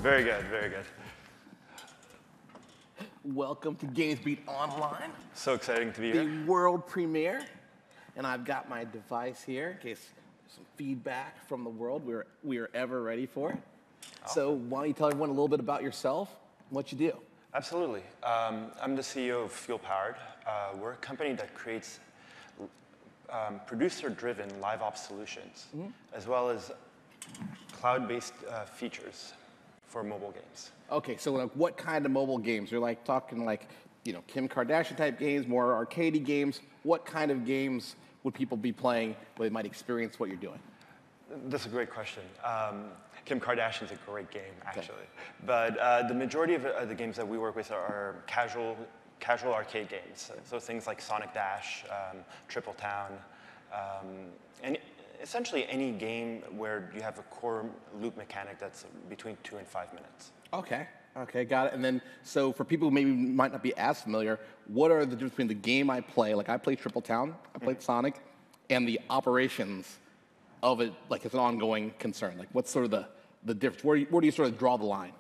Very good, very good. Welcome to GamesBeat Online. So exciting to be here. The world premiere. And I've got my device here in case there's some feedback from the world we are ever ready for it. Awesome. So why don't you tell everyone a little bit about yourself and what you do? Absolutely. I'm the CEO of Fuel Powered. We're a company that creates producer-driven live ops solutions, as well as cloud-based features for mobile games. Okay, so like what kind of mobile games? You're like talking like, you know, Kim Kardashian type games, more arcadey games. What kind of games would people be playing where they might experience what you're doing? That's a great question. Kim Kardashian's a great game, actually. Okay. But the majority of the games that we work with are casual arcade games. So things like Sonic Dash, Triple Town, and essentially any game where you have a core loop mechanic that's between 2 and 5 minutes. Okay, got it. And then, so for people who maybe might not be as familiar, what are the difference between the game I play, like I play Triple Town, I played Sonic, and the operations of it, like it's an ongoing concern? Like what's sort of the difference? Where do you sort of draw the line?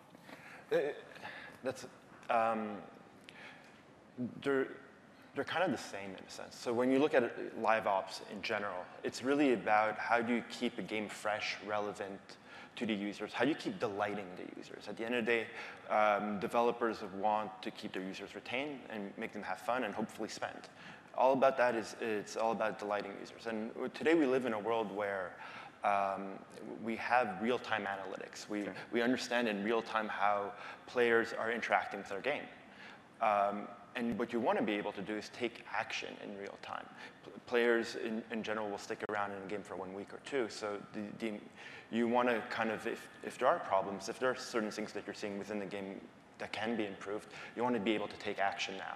They're kind of the same in a sense. So when you look at live ops in general, it's really about how do you keep a game fresh, relevant to the users? How do you keep delighting the users? At the end of the day, developers want to keep their users retained and make them have fun and hopefully spend. All about that is it's all about delighting users. And today we live in a world where we have real-time analytics. We understand in real time how players are interacting with their game. And what you want to be able to do is take action in real time. Players in general will stick around in a game for 1 week or two. So you want to kind of, if there are problems, if there are certain things that you're seeing within the game that can be improved, you want to be able to take action now.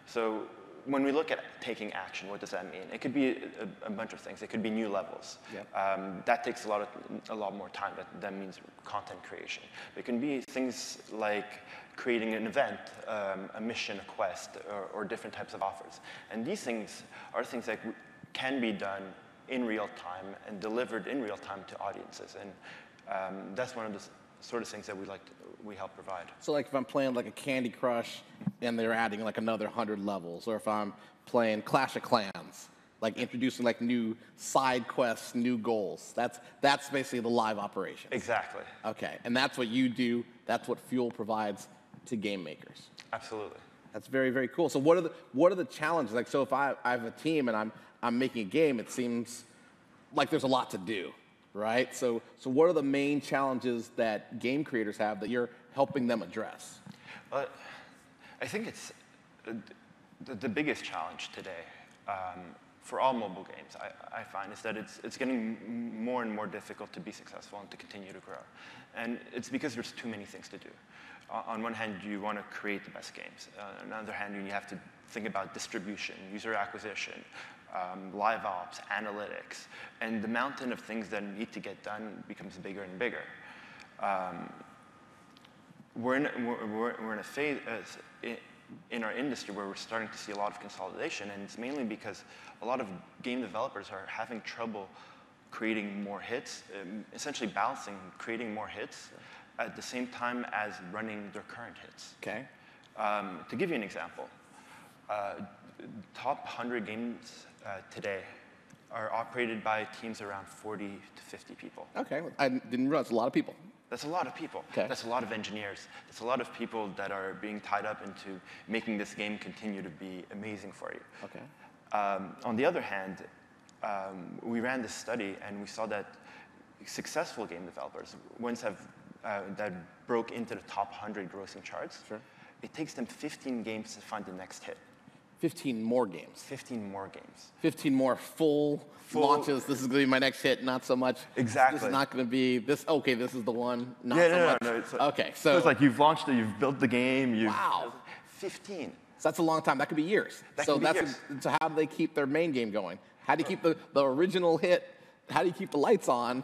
So when we look at taking action, what does that mean? It could be a bunch of things. It could be new levels. Yep. That takes a lot more time. That means content creation. It can be things like creating an event, a mission, a quest, or different types of offers. And these things are things that can be done in real time and delivered in real time to audiences. And that's one of the sort of things that we help provide. So like if I'm playing like a Candy Crush and they're adding like another 100 levels, or if I'm playing Clash of Clans, like introducing like new side quests, new goals. That's basically the live operation. Exactly. Okay, and that's what you do. That's what Fuel provides to game makers. Absolutely. That's very, very cool. So what are the challenges? Like, so if I have a team and I'm making a game, it seems like there's a lot to do, right? So what are the main challenges that game creators have that you're helping them address? Well, I think it's the biggest challenge today for all mobile games, I find, is that it's getting more and more difficult to be successful and to continue to grow. And it's because there's too many things to do. On one hand, you want to create the best games. On the other hand, you have to think about distribution, user acquisition, live ops, analytics, and the mountain of things that need to get done becomes bigger and bigger. We're in a phase in our industry where we're starting to see a lot of consolidation, and it's mainly because a lot of game developers are having trouble creating more hits, essentially balancing creating more hits at the same time as running their current hits. Okay. To give you an example, top 100 games today are operated by teams around 40 to 50 people. Okay, I didn't realize a lot of people. That's a lot of people. Okay. That's a lot of engineers. That's a lot of people that are being tied up into making this game continue to be amazing for you. Okay. On the other hand, we ran this study and we saw that successful game developers, ones that broke into the top 100 grossing charts, sure, it takes them 15 games to find the next hit. 15 more games. 15 more games. 15 more full launches. This is going to be my next hit, not so much. Exactly. This is not going to be this. Okay, this is the one. Not so much. Okay, so it's like you've launched it, you've built the game. Wow. 15. So that's a long time. That could be years. So how do they keep their main game going? How do you keep the original hit? How do you keep the lights on?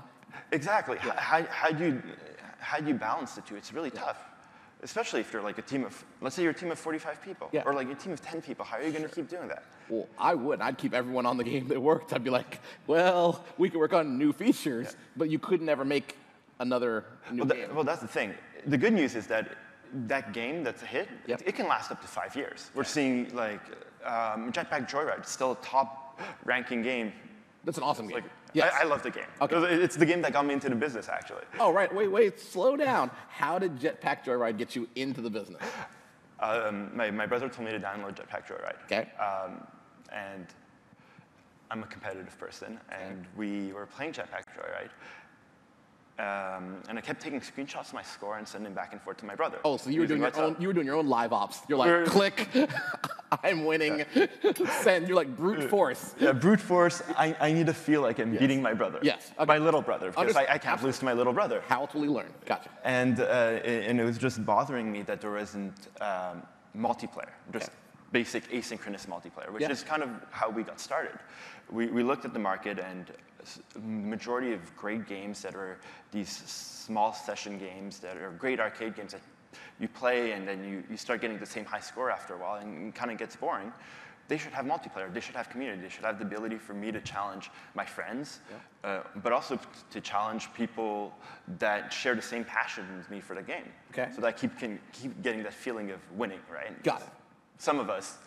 Exactly. Yeah. How do you balance the two? It's really tough. Especially if you're like a team of, let's say you're a team of 45 people, or like a team of 10 people. How are you going to keep doing that? Well, I would. I'd keep everyone on the game that worked. I'd be like, well, we could work on new features, but you could never make another new game. Well, that's the thing. the good news is that that game that's a hit, Yep. it can last up to 5 years. We're seeing like Jetpack Joyride, still a top ranking game. That's an awesome game. Like, Yes. I love the game. Okay. It's the game that got me into the business, actually. Oh, right. Wait. Slow down. How did Jetpack Joyride get you into the business? My brother told me to download Jetpack Joyride. Okay. And I'm a competitive person, and we were playing Jetpack Joyride. And I kept taking screenshots of my score and sending back and forth to my brother. Oh, so you were doing your WhatsApp. own. You were doing your own live ops. You're like, click, I'm winning. Send. You're like brute force. Yeah, brute force. I need to feel like I'm beating my brother. Yes. Okay. My little brother, because I can't Absolutely. lose to my little brother. How will we learn? Gotcha. And it was just bothering me that there wasn't multiplayer, just basic asynchronous multiplayer, which is kind of how we got started. We looked at the market, and the majority of great games that are these small session games that are great arcade games that you play and then you start getting the same high score after a while and it kind of gets boring, they should have multiplayer, they should have community, they should have the ability for me to challenge my friends, but also to challenge people that share the same passion as me for the game. Okay. So that I can keep getting that feeling of winning, right? Got it. Some of us,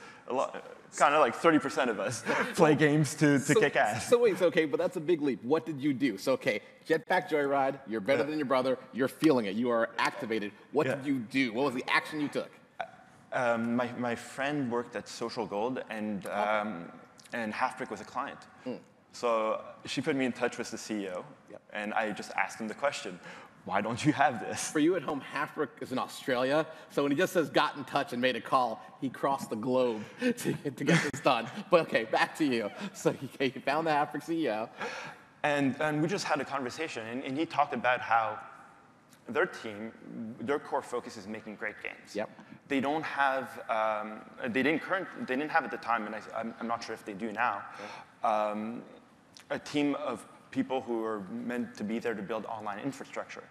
kind of like 30% of us, play games to kick ass. So wait, okay, but that's a big leap. What did you do? So okay, Jetpack Joyride, you're better than your brother, you're feeling it, you are activated. What did you do? What was the action you took? My friend worked at Social Gold, and Halfbrick was a client. So she put me in touch with the CEO, and I just asked him the question, why don't you have this? For you at home, Halfbrick is in Australia, so when he just says got in touch and made a call, he crossed the globe to get this done. But okay, back to you. So he found the Halfbrick CEO. And we just had a conversation, and he talked about how their team, their core focus is making great games. Yep. They don't have, they didn't have at the time, and I'm not sure if they do now, a team of people who are meant to be there to build online infrastructure,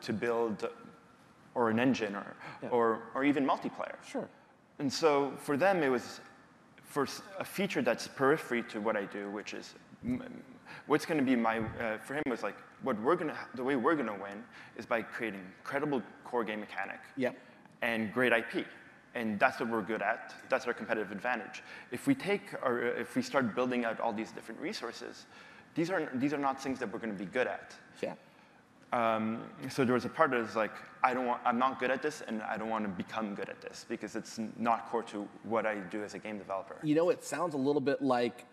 to build, or an engine, or even multiplayer. Sure. And so for them, it was for a feature that's periphery to what I do, which is what's going to be for him, it was like, the way we're going to win is by creating incredible core game mechanic and great IP. And that's what we're good at. That's our competitive advantage. If we start building out all these different resources, these are not things that we're going to be good at. Yeah. So there was a part that was like, I'm not good at this, and I don't want to become good at this because it's not core to what I do as a game developer. You know, it sounds a little bit like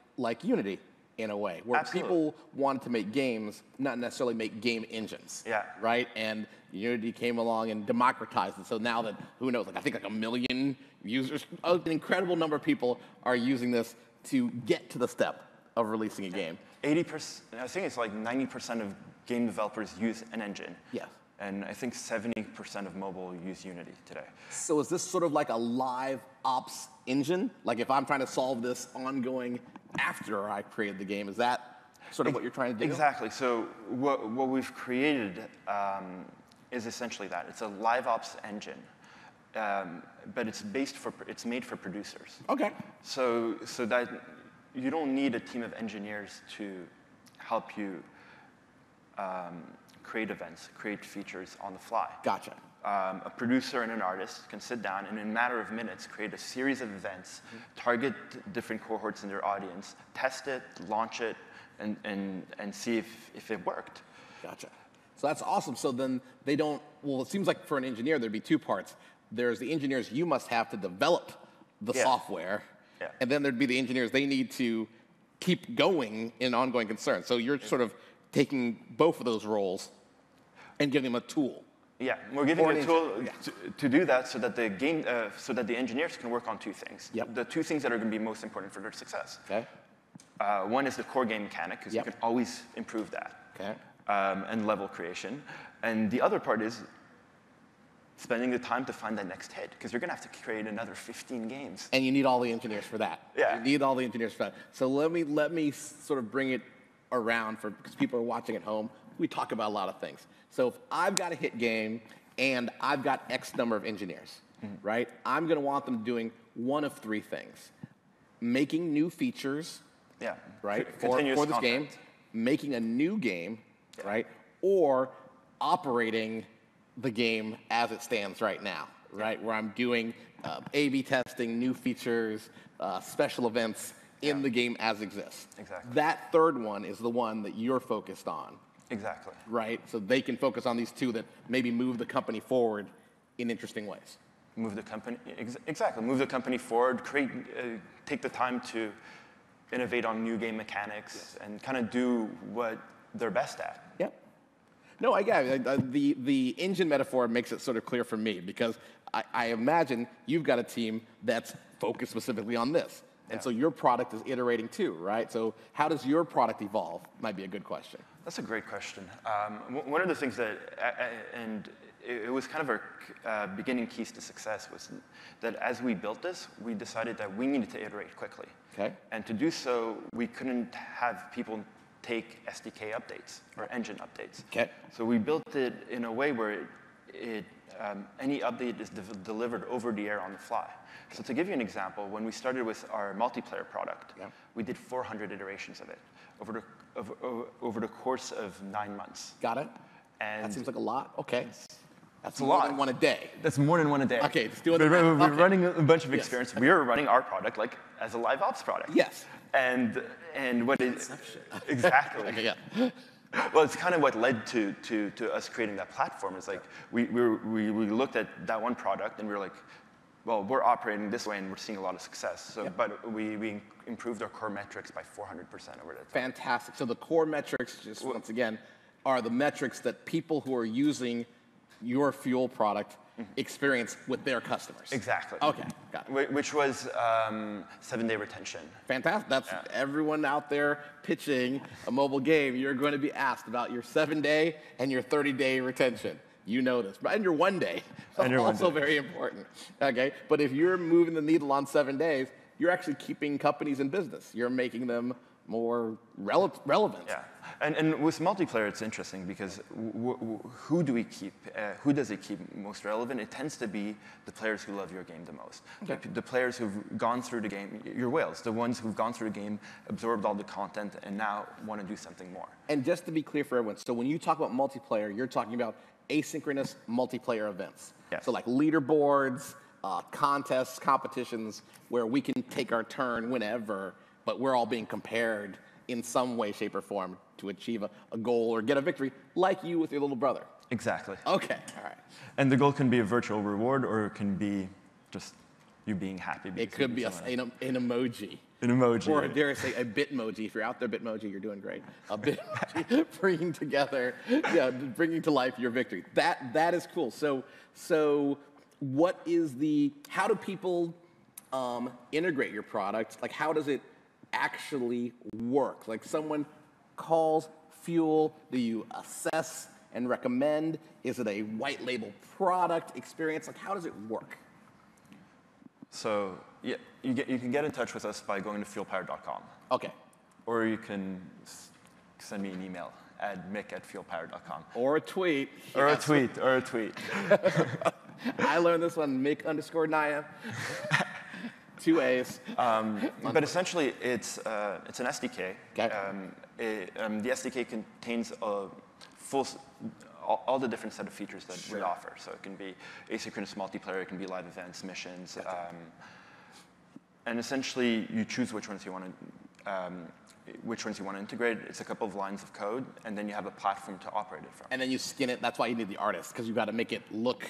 Unity in a way, where people wanted to make games, not necessarily make game engines. Yeah. Right? And Unity came along and democratized it. So now that, who knows, I think like 1 million users, an incredible number of people are using this to get to the step of releasing a game. 80%, I think it's like 90% of game developers use an engine. Yes. And I think 70% of mobile use Unity today. So is this sort of like a live ops engine? Like if I'm trying to solve this ongoing after I created the game, is that sort of what you're trying to do? Exactly. So what we've created is essentially that. It's a live ops engine, but it's made for producers. Okay. So that you don't need a team of engineers to help you create events, create features on the fly. Gotcha. A producer and an artist can sit down and in a matter of minutes create a series of events, target different cohorts in their audience, test it, launch it, and see if it worked. Gotcha. So that's awesome. So then they don't, well, it seems like for an engineer, there'd be two parts. There's the engineers you must have to develop the software, and then there'd be the engineers they need to keep going in ongoing concern. So you're sort of taking both of those roles and giving them a tool. Yeah, we're giving a tool to do that so that the engineers can work on two things. Yep. The two things that are going to be most important for their success. Okay. One is the core game mechanic, because you can always improve that. Okay. And level creation. And the other part is spending the time to find that next hit, because you're going to have to create another 15 games. And you need all the engineers for that. Yeah. You need all the engineers for that. So let me sort of bring it around because people are watching at home. We talk about a lot of things. So if I've got a hit game and I've got X number of engineers, right? I'm going to want them doing one of three things: making new features, right, for this game, making a new game, right, or operating the game as it stands right now, right? Where I'm doing A/B testing, new features, special events in the game as exists. Exactly. That third one is the one that you're focused on. Exactly. Right? So they can focus on these two that maybe move the company forward in interesting ways. Move the company, exactly. Move the company forward, take the time to innovate on new game mechanics and kind of do what they're best at. Yep. No, I get it. The engine metaphor makes it sort of clear for me because I imagine you've got a team that's focused specifically on this. And so your product is iterating too, right? So how does your product evolve? Might be a good question. That's a great question. One of the things that, and it was kind of our beginning keys to success was that as we built this, we decided that we needed to iterate quickly. Okay. And to do so, we couldn't have people take SDK updates or engine updates. Okay. So we built it in a way where any update is delivered over the air on the fly. So to give you an example, when we started with our multiplayer product, we did 400 iterations of it over the course of 9 months. Got it? And that seems like a lot. Okay. That's a more lot. than one a day. That's more than one a day. Okay, let's do it. We're running a bunch of experience. We are running our product like as a live ops product. Yes. And what is exactly? Okay, yeah. Well, it's kind of what led to us creating that platform. Is like we looked at that one product and we were like, well, we're operating this way and we're seeing a lot of success. So, but we improved our core metrics by 400% over that time. Fantastic. So the core metrics, just once again, are the metrics that people who are using your fuel product experience with their customers. Exactly. Okay, got it. Which was 7-day retention. Fantastic. That's everyone out there pitching a mobile game. You're going to be asked about your 7-day and your 30-day retention. You know this. And your 1 day. And also very important. Okay. But if you're moving the needle on 7 days, you're actually keeping companies in business. You're making them more relevant. Yeah. And with multiplayer, it's interesting because who do we keep? Who does it keep most relevant? It tends to be the players who love your game the most. Okay. The players who've gone through the game, your whales, the ones who've gone through the game, absorbed all the content, and now want to do something more. And just to be clear for everyone, so when you talk about multiplayer, you're talking about asynchronous multiplayer events. Yes. So like leaderboards, contests, competitions, where we can take our turn whenever, but we're all being compared in some way, shape, or form to achieve a goal or get a victory, like you with your little brother. Exactly. Okay, all right. And the goal can be a virtual reward, or it can be just you being happy. It could be an emoji. An emoji. Or dare I say a Bitmoji. If you're out there, Bitmoji, you're doing great. A Bitmoji bringing together, bringing to life your victory. That is cool. So what is how do people integrate your product? Like, how does it actually work? Like, someone calls Fuel, do you assess and recommend? Is it a white label product experience? Like, how does it work? So yeah, you can get in touch with us by going to fuelpower.com. Okay. Or you can send me an email at mick@fuelpower.com. Or a tweet. Or a tweet. I learned this one, Mick_Naayem. 2 A's. But essentially, it's an SDK. Okay. The SDK contains all the different set of features that we offer. So it can be asynchronous multiplayer, it can be live events, missions, and essentially you choose which ones you want to integrate. It's a couple of lines of code, and then you have a platform to operate it from. And then you skin it. That's why you need the artist, because you got to make it look.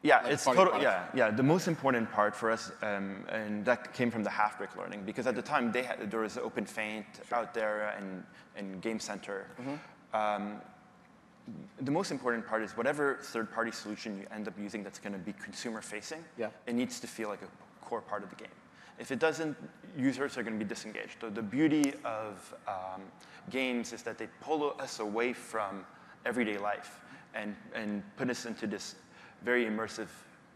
Yeah, like it's total. Yeah. The most important part for us, and that came from the Half-Brick learning, because at the time there was OpenFaint out there and Game Center. The most important part is whatever third-party solution you end up using that's going to be consumer-facing, it needs to feel like a core part of the game. If it doesn't, users are going to be disengaged. So the beauty of games is that they pull us away from everyday life and put us into this very immersive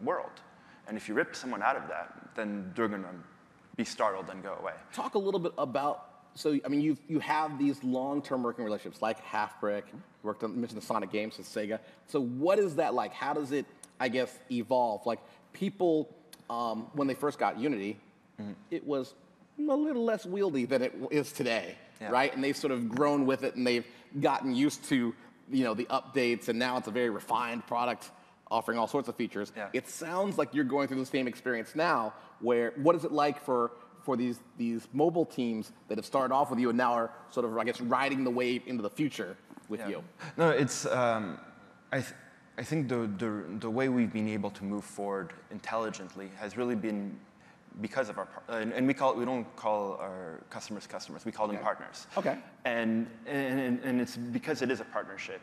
world. And if you rip someone out of that, then they're going to be startled and go away. Talk a little bit about, so I mean, you have these long-term working relationships like Half-Brick, you mentioned the Sonic games with Sega. So what is that like? How does it, I guess, evolve? Like people, when they first got Unity, it was a little less wieldy than it is today, right? And they've sort of grown with it and they've gotten used to, the updates, and now it's a very refined product. offering all sorts of features. Yeah. It sounds like you're going through the same experience now, where what is it like for these mobile teams that have started off with you and now are sort of, I guess, riding the wave into the future with you? No, it's, I think the way we've been able to move forward intelligently has really been because of our, and we don't call our customers, we call them partners. Okay. And it's because it is a partnership.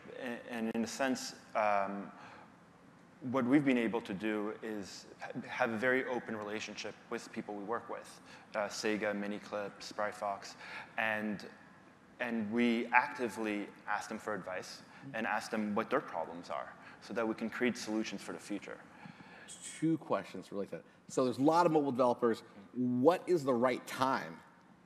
And in a sense, what we've been able to do is have a very open relationship with people we work with, Sega, Miniclip, Spryfox, and we actively ask them for advice and ask them what their problems are so that we can create solutions for the future. 2 questions related to that. So there's a lot of mobile developers. What is the right time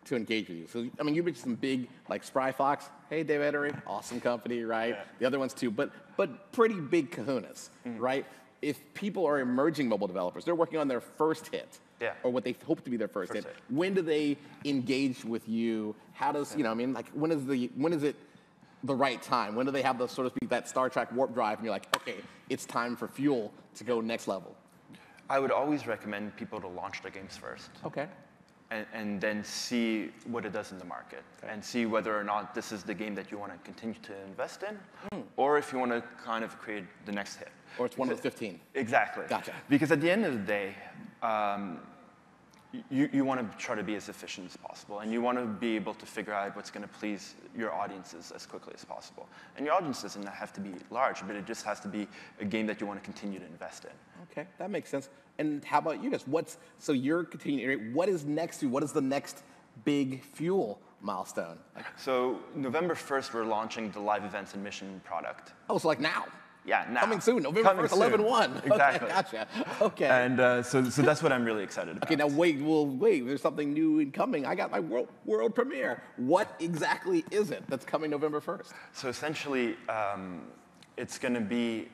to engage with you? So, I mean, you mentioned some big, like Spryfox. Hey, Dave Edery, awesome company, right? Yeah. The other ones too, but pretty big kahunas, right? If people are emerging mobile developers, they're working on their first hit, or what they hope to be their first hit. When do they engage with you? How does, you know, I mean, like, when is it the right time? When do they have the, so to speak, that Star Trek warp drive, and you're like, okay, it's time for fuel to go next level? I would always recommend people to launch their games first. Okay. And then see what it does in the market, and see whether or not this is the game that you want to continue to invest in, or if you want to kind of create the next hit. Or it's one of the 15. Exactly. Gotcha. Because at the end of the day, you want to try to be as efficient as possible, and you want to be able to figure out what's going to please your audiences as quickly as possible. And your audience doesn't have to be large, but it just has to be a game that you want to continue to invest in. Okay, that makes sense. And how about you guys? So you're continuing, what is next to you? What is the next big fuel milestone? So November 1st, we're launching the live events and mission product. Oh, so like now? Yeah, now. Coming soon, November 1st, 11/1. Exactly. Okay, gotcha. Okay. And so that's what I'm really excited about. Okay, now wait, there's something new incoming. I got my world premiere. What exactly is it that's coming November 1st? So essentially, it's going to be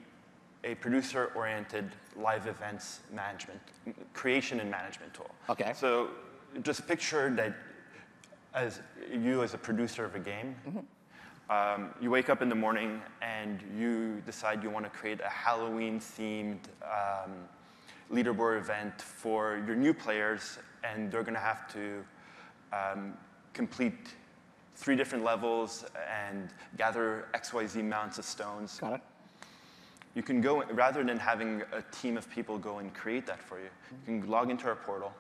a producer-oriented live events management, creation and management tool. Okay. So just picture that as a producer of a game, you wake up in the morning and you decide you want to create a Halloween-themed leaderboard event for your new players, and they're going to have to complete 3 different levels and gather XYZ amounts of stones. Got it. You can go, rather than having a team of people go and create that for you, you can log into our portal,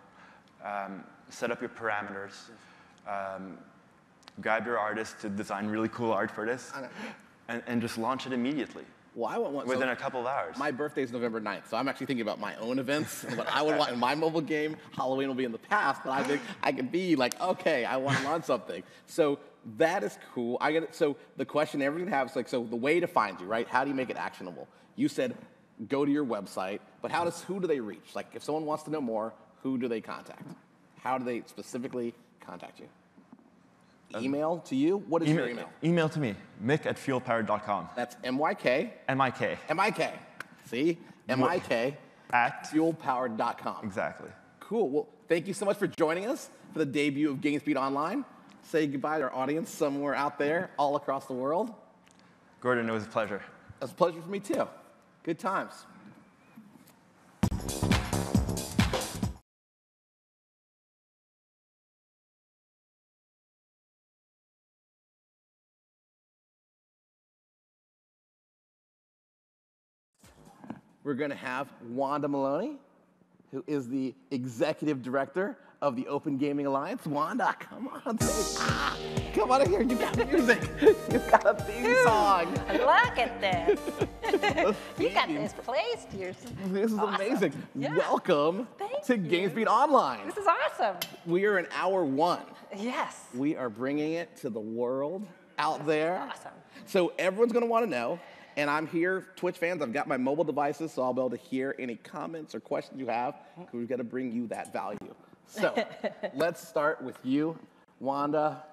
set up your parameters, grab your artist to design really cool art for this, and just launch it immediately. Well, I want one. Within a couple of hours. My birthday is November 9th, so I'm actually thinking about my own events and what I would want in my mobile game. Halloween will be in the past, but I think I could be like, okay, I want to launch something. So that is cool. So the question everyone has, like, so the way to find you, right? How do you make it actionable? You said go to your website, but who do they reach? Like, if someone wants to know more, who do they contact? How do they specifically contact you? Email to you? What is your email? Email to me, mick@fuelpowered.com. That's M-Y-K. M-I-K. M-I-K. See? M-I-K. At fuelpowered.com. Exactly. Cool. Well, thank you so much for joining us for the debut of GamesBeat Online. Say goodbye to our audience somewhere out there, all across the world. Gordon, it was a pleasure. It was a pleasure for me, too. Good times. We're going to have Wanda Maloney, who is the executive director of the Open Gaming Alliance. Wanda, come on stage. Come on in here. You got music. You've got a theme song. Look at this. You got this placed here. This is awesome. Amazing. Yeah. Welcome to GamesBeat Online. This is awesome. We are in hour 1. Yes. We are bringing it to the world out there. Awesome. So everyone's going to want to know. And I'm here, Twitch fans, I've got my mobile devices, so I'll be able to hear any comments or questions you have, because we've got to bring you that value. So let's start with you, Wanda.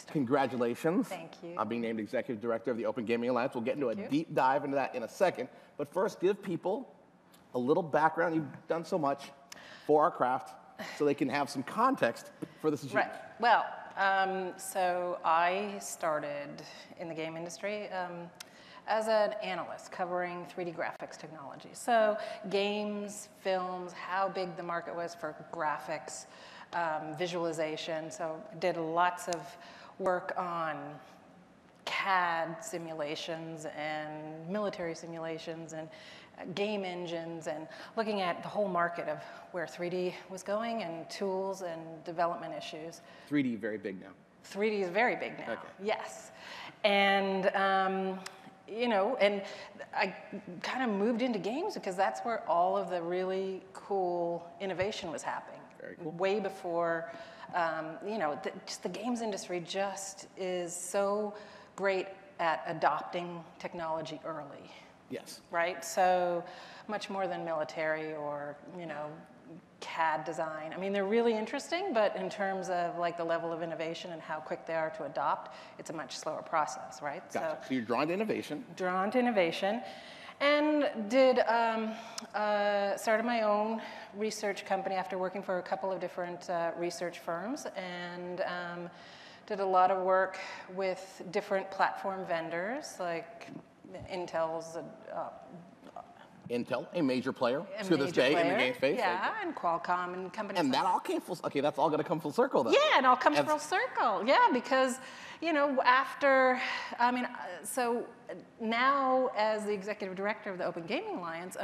Congratulations. Thank you. On being named Executive Director of the Open Gaming Alliance. We'll get into a deep dive into that in a second. But first, give people a little background. You've done so much for our craft, so they can have some context for this achievement. Right. Well, so I started in the game industry as an analyst covering 3D graphics technology. So games, films, how big the market was for graphics, visualization. So I did lots of work on CAD simulations and military simulations and game engines and looking at the whole market of where 3D was going and tools and development issues. 3D very big now. 3D is very big now, Okay. yes. And, you know, and I kind of moved into games because that's where all of the really cool innovation was happening. Very cool. Way before, you know, just the games industry just is so great at adopting technology early. Yes. Right? So much more than military or, you know, CAD design. I mean, they're really interesting, but in terms of like the level of innovation and how quick they are to adopt, it's a much slower process, right? Gotcha. So you're drawn to innovation. Drawn to innovation. And did, started my own research company after working for a couple of different research firms, and did a lot of work with different platform vendors, like Intel's Intel, a major player to this day in the game space. Yeah, and Qualcomm and companies. And like that all came full. Okay, that's all going to come full circle, though. Yeah, it all comes full circle. Yeah, because you know, after I mean, so now as the executive director of the Open Gaming Alliance,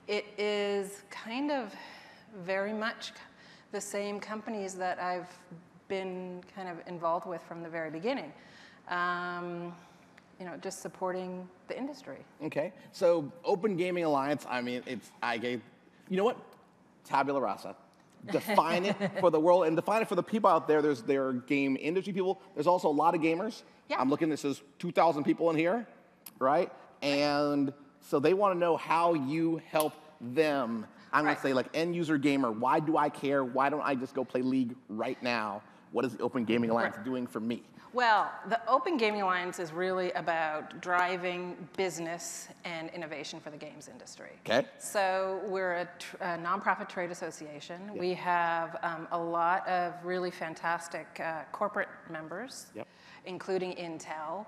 it is kind of very much the same companies that I've been kind of involved with from the very beginning. You know, just supporting the industry. Okay. So Open Gaming Alliance, I mean, you know what? Tabula rasa. Define it for the world and define it for the people out there. There are game industry people. There's also a lot of gamers. Yeah. I'm looking, this is 2,000 people in here, right? And so they want to know how you help them. I'm going to say like end user gamer, why do I care? Why don't I just go play League right now? What is the Open Gaming Alliance doing for me? Well, the Open Gaming Alliance is really about driving business and innovation for the games industry. Okay. So we're a nonprofit trade association. Yep. We have a lot of really fantastic corporate members, yep, including Intel.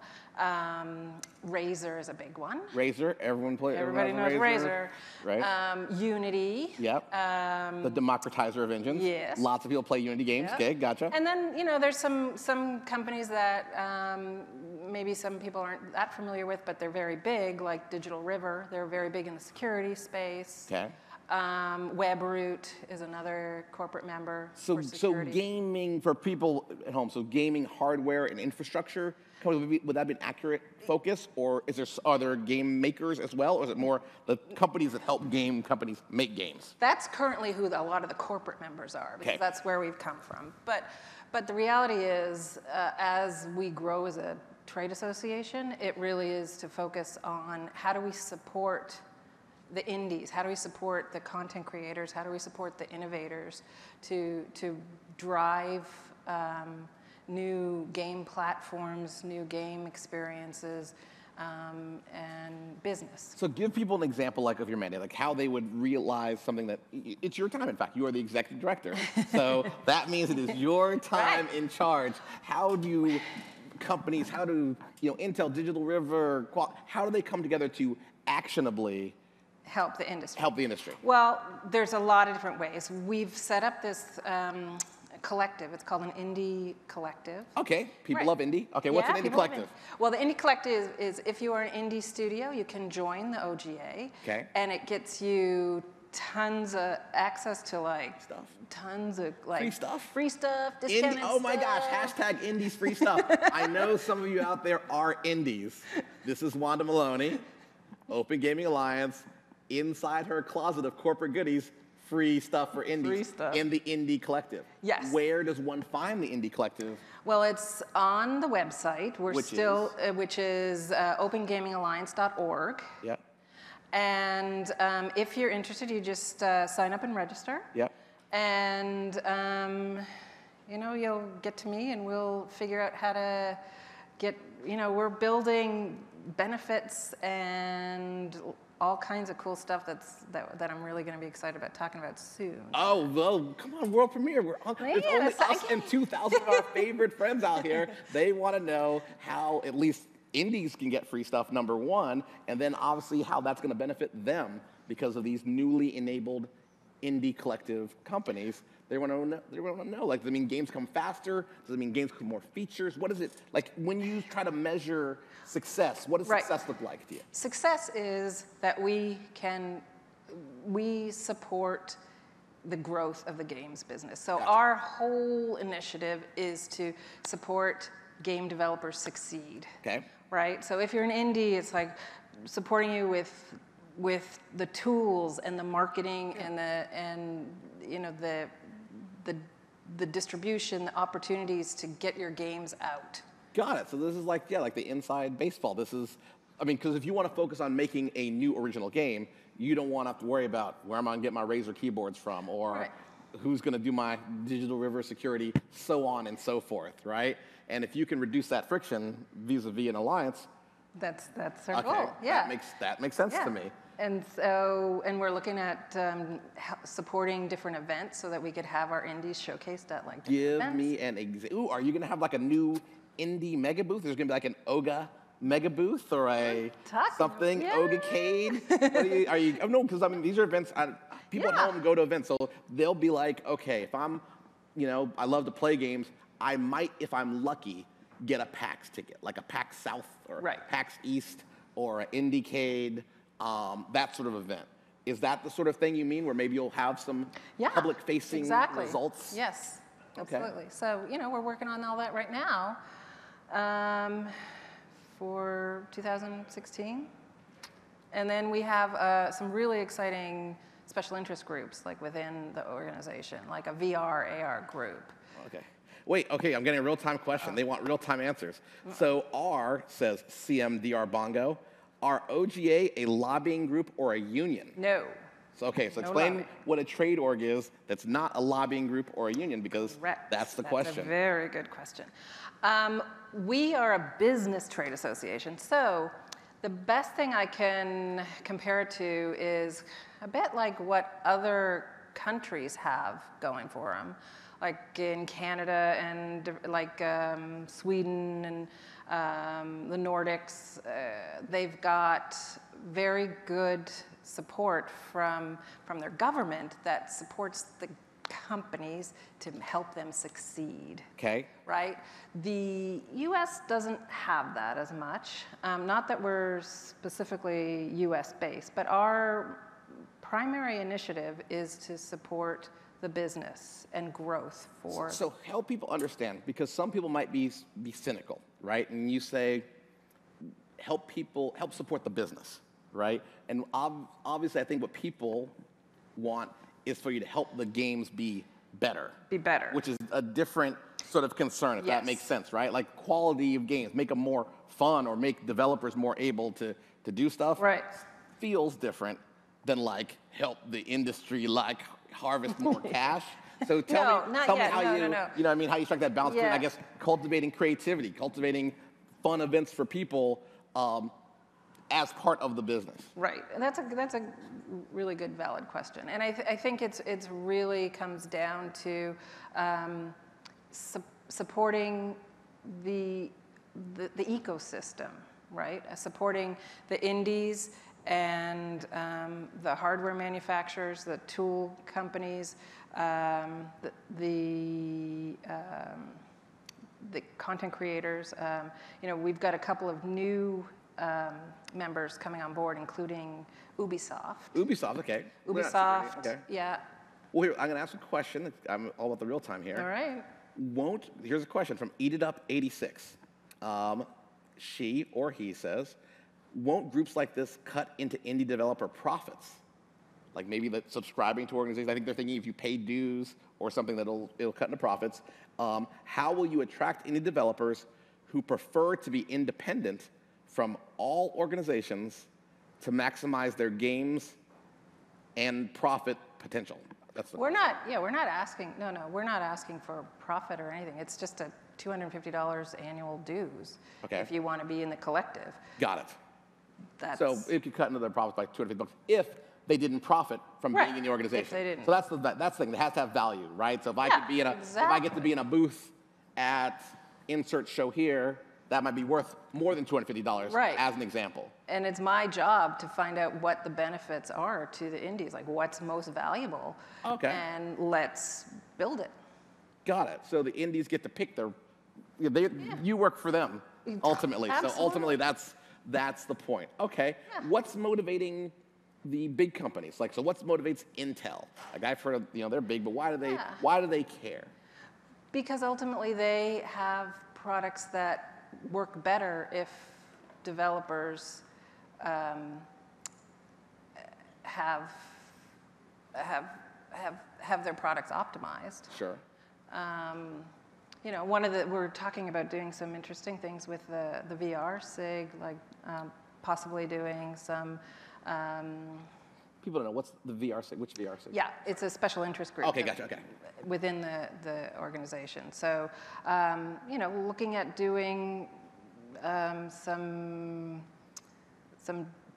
Razer is a big one. Razer, everybody knows Razer. Right. Unity. Yep. The democratizer of engines. Yes. Lots of people play Unity games. Yep. Okay, gotcha. And then, you know, there's some companies that maybe some people aren't that familiar with, but they're very big, like Digital River. They're very big in the security space. Okay. WebRoot is another corporate member for security. So gaming, for people at home, so gaming hardware and infrastructure, would that be an accurate focus? Or are there game makers as well? Or is it more the companies that help game companies make games? That's currently who a lot of the corporate members are, because that's where we've come from. But the reality is, as we grow as a trade association, it really is to focus on how do we support the indies, how do we support the content creators, how do we support the innovators to drive new game platforms, new game experiences, and business. So give people an example like of your mandate, like how they would realize something that, it's your time, in fact, you are the executive director. So that means it is your time in charge. How do companies, Intel, Digital River, how do they come together to actionably help the industry? Help the industry. Well, there's a lot of different ways. We've set up this collective. It's called an indie collective. Okay, people love indie. Okay, what's an indie collective? Well, the indie collective is if you are an indie studio, you can join the OGA. Okay. And it gets you tons of access to tons of free stuff. Free stuff, discounted oh my gosh, hashtag indies free stuff. I know some of you out there are indies. This is Wanda Maloney, Open Gaming Alliance. Inside her closet of corporate goodies, free stuff for indies. Free stuff. In the Indie Collective. Yes. Where does one find the Indie Collective? Well, it's on the website. Which is opengamingalliance.org. Yeah. And if you're interested, you just sign up and register. Yeah. And you'll get to me, and we'll figure out how to get. We're building benefits and all kinds of cool stuff that I'm really going to be excited about talking about soon. Oh, well, come on, world premiere. There's only us and 2,000 of our favorite friends out here. They want to know how, at least indies can get free stuff, number one, and then obviously how that's going to benefit them because of these newly enabled indie collective companies. They want to know, like, does it mean games come faster? Does it mean games come more features? What is it, like, when you try to measure success, what does success look like to you? Success is that we support the growth of the games business. So our whole initiative is to support game developers succeed. Okay. Right? So if you're an indie, it's like supporting you with the tools and the marketing and the distribution, the opportunities to get your games out. Got it. So this is like the inside baseball. This is, I mean, because if you want to focus on making a new original game, you don't want to have to worry about where I'm going to get my Razer keyboards from, or who's going to do my Digital River security, so on and so forth, right? And if you can reduce that friction vis-a-vis an alliance, that's our goal. Yeah, that makes sense to me. And we're looking at supporting different events so that we could have our indies showcased at like different events. Give me an example. Ooh, are you going to have like a new indie mega booth? There's going to be like an OGA mega booth or something, OGA-cade? Are you? No, because I mean these are events. People at home go to events, so they'll be like, okay, if I'm, I love to play games. I might, if I'm lucky, get a PAX ticket, like a PAX South or PAX East or an IndieCade, that sort of event. Is that the sort of thing you mean, where maybe you'll have some public-facing results? Yes, absolutely. So, we're working on all that right now for 2016. And then we have some really exciting special interest groups, like within the organization, like a VR, AR group. Okay. Wait, okay, I'm getting a real-time question. They want real-time answers. So R says CMDR Bongo. Are OGA a lobbying group or a union? No. So, okay, so explain what a trade org is that's not a lobbying group or a union, because that's the question. That's a very good question. We are a business trade association, so the best thing I can compare it to is a bit like what other countries have going for them. Like in Canada and like Sweden and the Nordics, they've got very good support from their government that supports the companies to help them succeed. Okay. Right? The US doesn't have that as much. Not that we're specifically US based, but our primary initiative is to support the business and growth for. So help people understand, because some people might be cynical, right? And you say, help support the business, right? And obviously, I think what people want is for you to help the games be better. Be better. Which is a different sort of concern, if that makes sense, right? Like quality of games, make them more fun or make developers more able to do stuff. Right. Feels different than like help the industry like harvest more cash. So tell me how how you strike that balance between, I guess, cultivating creativity, cultivating fun events for people as part of the business. Right, and that's a really good, valid question. And I think it's really comes down to supporting the ecosystem, right? Supporting the indies and the hardware manufacturers, the tool companies, the content creators. We've got a couple of new members coming on board, including Ubisoft. Ubisoft, okay. Ubisoft, yeah. Well, here, I'm going to ask a question. I'm all about the real time here. All right. Here's a question from Eat It Up 86. She or he says, won't groups like this cut into indie developer profits? Like maybe subscribing to organizations. I think they're thinking if you pay dues or something it'll cut into profits. How will you attract indie developers who prefer to be independent from all organizations to maximize their games and profit potential? We're not asking for profit or anything. It's just a $250 annual dues if you want to be in the collective. Got it. So it could cut into their profits by $250 if they didn't profit from being in the organization. If they didn't. So that's the thing. It has to have value, right? So if I could be if I get to be in a booth at insert show here, that might be worth more than $250, Right. as an example. And it's my job to find out what the benefits are to the indies, like what's most valuable. Okay. And let's build it. Got it. So the indies get to pick their, you work for them, ultimately. Absolutely. So ultimately, that's the point. Okay. Yeah. What's motivating the big companies? Like, so what motivates Intel? Like, I've heard of, they're big, but why do they care? Because ultimately they have products that work better if developers have their products optimized. Sure. We're talking about doing some interesting things with the VR SIG, like possibly doing some. People don't know what's the VR SIG. Which VR SIG? Yeah, it's a special interest group. Okay, gotcha. Okay. Within the organization. So, looking at doing some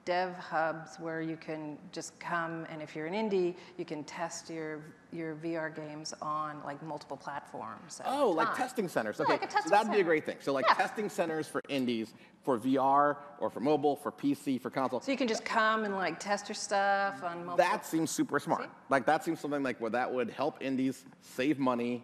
dev hubs where you can just come, and if you're an indie, you can test your VR games on like multiple platforms. Oh, like testing centers. Okay, like a testing so that'd be a center. great thing. So like Yeah. testing centers for indies, for VR, or for mobile, for PC, for console. So you can just come and like test your stuff on multiple. That seems super smart. See? Like that seems something like where that would help indies save money,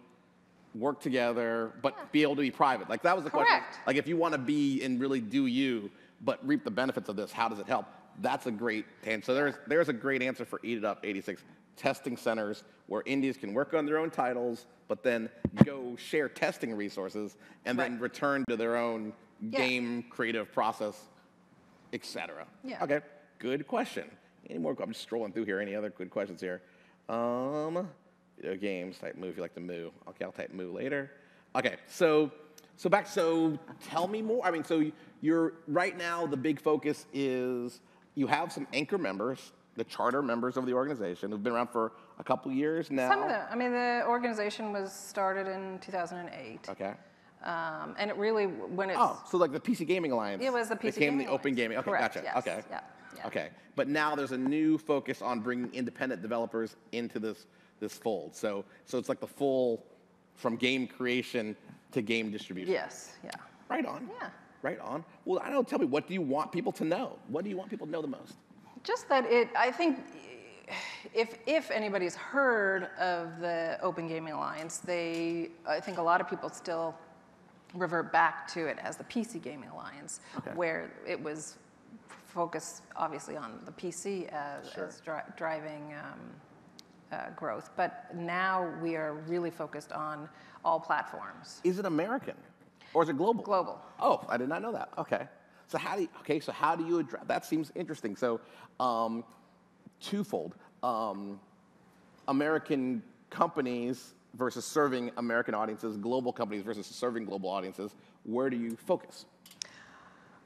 work together, but be able to be private. Like that was the question. Correct. Like if you want to be and really do you, but reap the benefits of this, how does it help? That's a great answer. So there's a great answer for Eat It Up 86. Testing centers where indies can work on their own titles, but then go share testing resources and then Right. return to their own Yeah. game creative process, etc. Yeah. Okay, good question. Any more? I'm just scrolling through here. Any other good questions here? Video games, type moo if you like to moo. Okay, I'll type moo later. Okay, so tell me more. I mean, so you're right now the big focus is you have some anchor members, the charter members of the organization who've been around for a couple years now. Some of them. I mean, the organization was started in 2008. Okay. And it really, when it's... Oh, so like the PC Gaming Alliance. It was the PC became Gaming the Open Alliance. Gaming. Okay, Correct, gotcha. yes, Okay. yeah. Okay. But now there's a new focus on bringing independent developers into this fold. So it's like the full from game creation to game distribution. Yes, yeah. Right on. Yeah. Right on. Well, I don't know. Tell me, what do you want people to know? What do you want people to know the most? Just that I think if anybody's heard of the Open Gaming Alliance, I think a lot of people still revert back to it as the PC Gaming Alliance, Okay. where it was focused obviously on the PC as driving growth. But now we are really focused on all platforms. Is it American or is it global? Global. Oh, I did not know that. Okay. So how do you address that? Seems interesting. So twofold. American companies versus serving American audiences, global companies versus serving global audiences. Where do you focus?